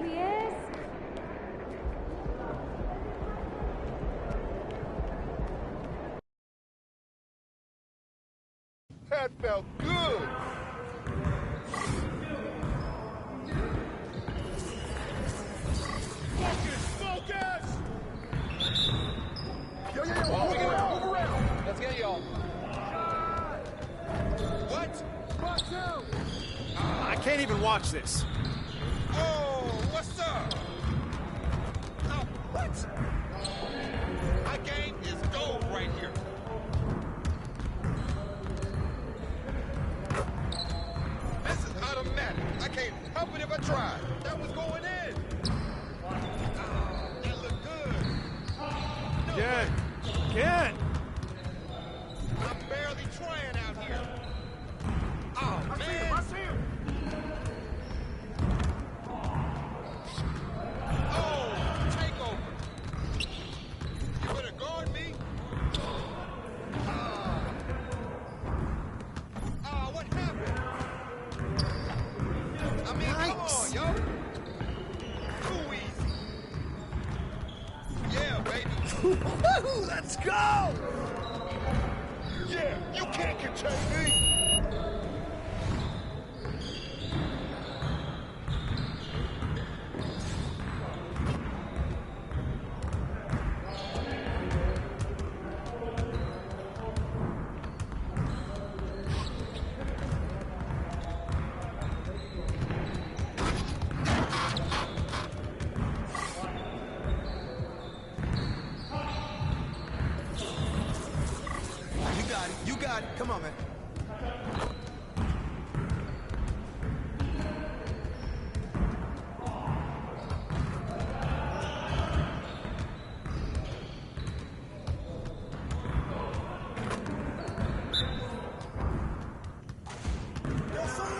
really is. That felt good. Focus! Yo, move around. Let's get y'all. What? I can't even watch this. Oh, what's up? Oh, what? My game is gold right here. This is automatic. I can't help it if I try. That was going in. That looked good. No way. Again. I'm barely trying out here. Oh, man. I see him. Oh, takeover. You better guard me. What happened? I mean, come on, yo. Too easy. Yeah, baby. Let's go! Yeah, you can't contain me. You got it. Come on, man.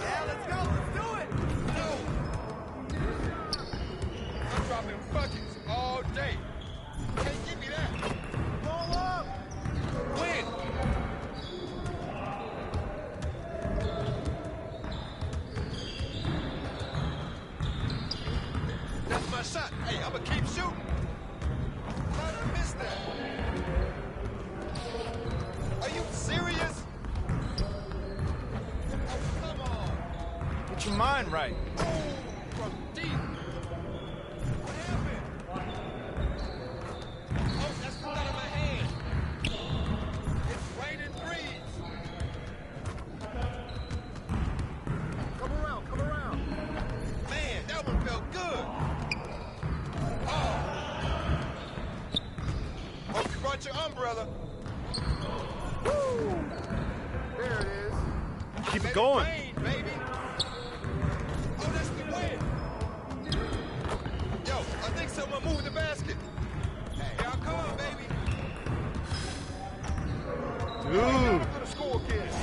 Yeah, let's go. Let's do it. No. I'm dropping buckets all day. Can't give me that. Ball up. Win. That's my shot. Hey, I'm gonna keep shooting. How did I miss that? Are you serious? Oh, come on. Get your mind right. Oh, from deep. What happened? Oh, that's flew out of my hand. It's raining threes. Come around, come around. Man, that one felt good. Oh. Hope you brought your umbrella. Woo! There it is. Keep it going. Rain, baby. Oh, that's the win. Yo, I think someone moved the basket. Here I come, baby. Dude. For the score, kids.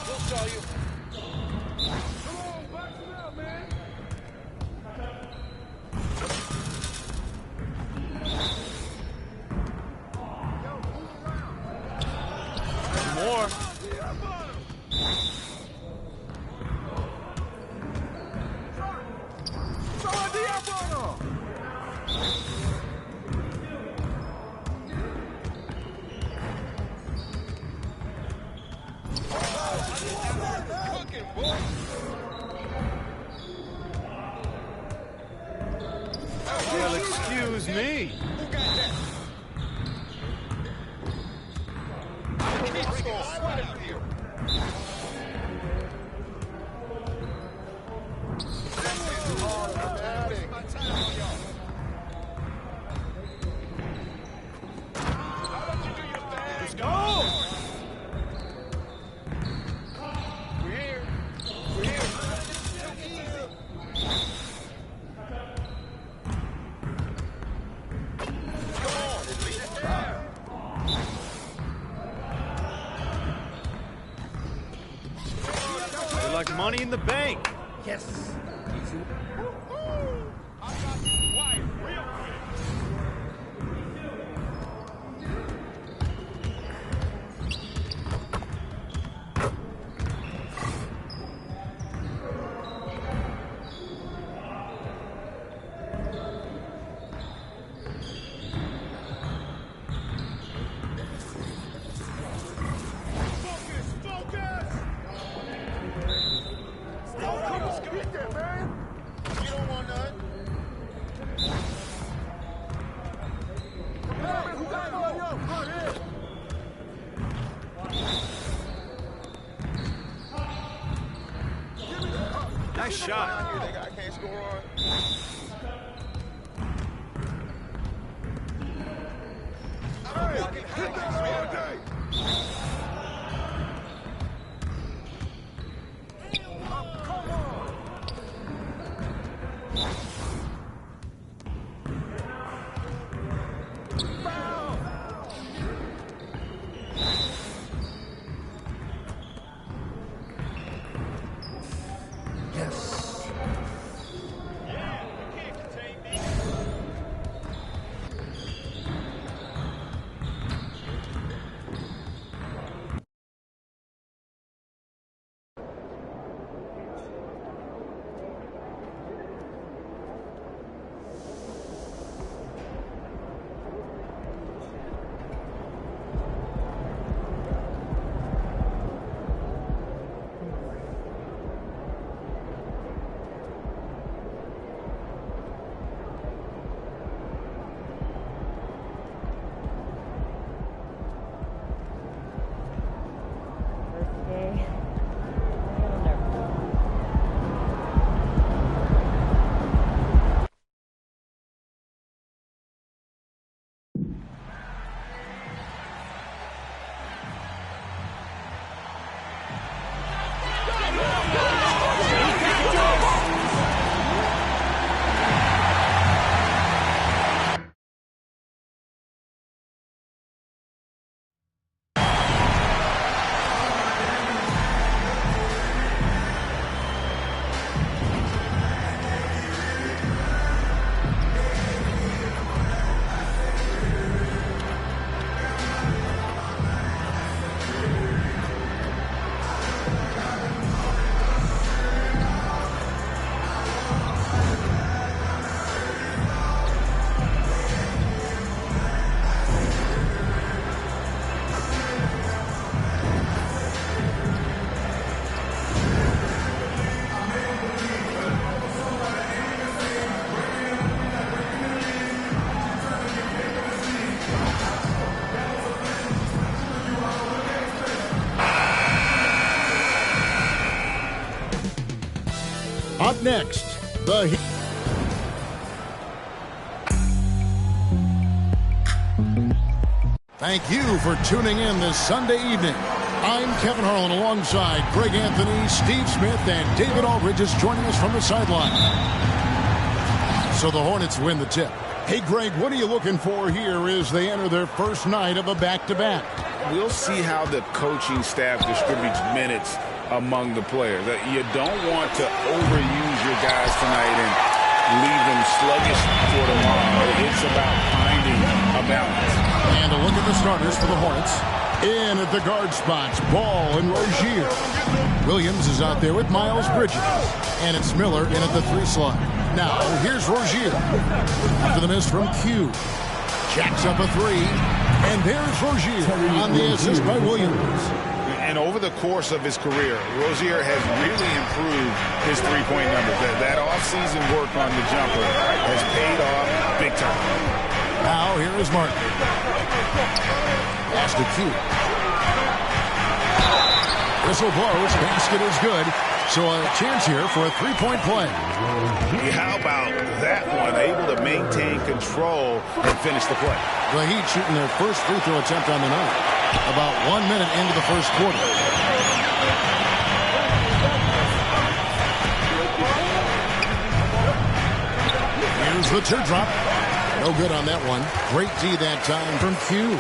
We'll show you. Come on, box it out, man. Yo, move around. More. Cooking, boy. Well, excuse me. Who got that? Keep score. Sweat out here. This is automatic. My time on y'all. How about you do your thing? Let's go! We're here. We're here. Too easy. Come on, lead it down. Money in the bank. Yes. Nice shot. I can't score on. Up next, the Heat. Thank you for tuning in this Sunday evening. I'm Kevin Harlan alongside Greg Anthony, Steve Smith, and David Aldridge is joining us from the sideline. So the Hornets win the tip. Hey, Greg, what are you looking for here as they enter their first night of a back-to-back? We'll see how the coaching staff distributes minutes among the players. You don't want to overuse your guys tonight and leave them sluggish for tomorrow. It's about finding a balance. And a look at the starters for the Hornets. In at the guard spots, Ball and Rozier. Williams is out there with Miles Bridges. And it's Miller in at the 3 slot. Now, here's Rozier. After the miss from Q. Jacks up a 3. And there's Rozier on the assist by Williams. And over the course of his career, Rozier has really improved his three-point numbers. That offseason work on the jumper has paid off big time. Now, here is Martin. Pass to Q. Whistle blows. Basket is good. So a chance here for a three-point play. How about that one? Able to maintain control and finish the play. The Heat shooting their first free throw attempt on the night. About 1 minute into the first quarter. Here's the teardrop. No good on that one. Great D that time from Q.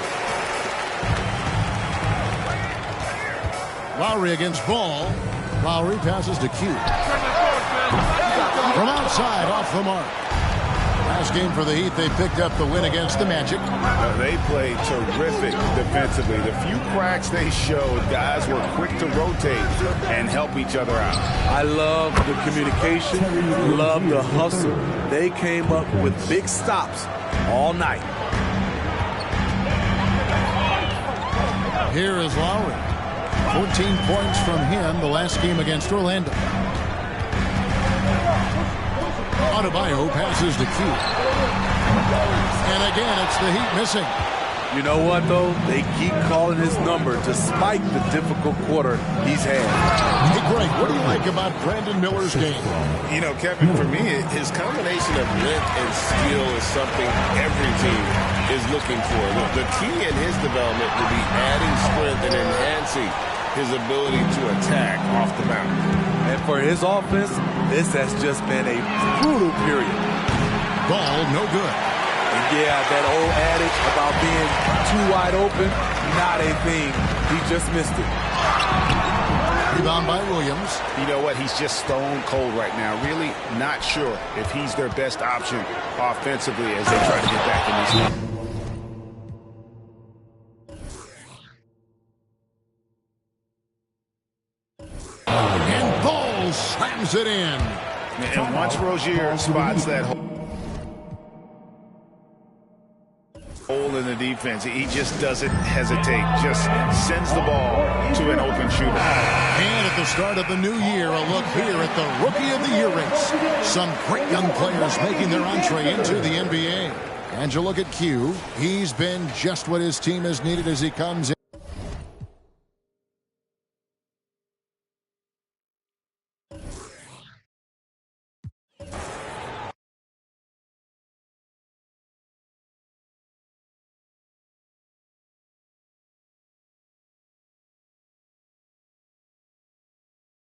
Lowry against Ball. Lowry passes to Q. From outside, off the mark. Last game for the Heat, they picked up the win against the Magic. They played terrific defensively. The few cracks they showed, guys were quick to rotate and help each other out. I love the communication, love the hustle. They came up with big stops all night. Here is Lowry. 14 points from him the last game against Orlando. Adebayo passes to Q. And again, it's the Heat missing. You know what, though? They keep calling his number despite the difficult quarter he's had. Hey, Greg, what do you like about Brandon Miller's game? You know, Kevin, for me, his combination of length and skill is something every team is looking for. The key in his development will be adding strength and enhancing his ability to attack off the mountain. And for his offense, this has just been a brutal period. Ball no good. And yeah, that old adage about being too wide open, not a thing. He just missed it. Rebound by Williams. You know what? He's just stone cold right now. Really not sure if he's their best option offensively as they try to get back in this game. And Ball slams it in. And once Rozier spots that hole in the defense, he just doesn't hesitate, just sends the ball to an open shooter. And at the start of the new year, a look here at the Rookie of the Year race. Some great young players making their entree into the NBA. And you look at Q. He's been just what his team has needed as he comes in.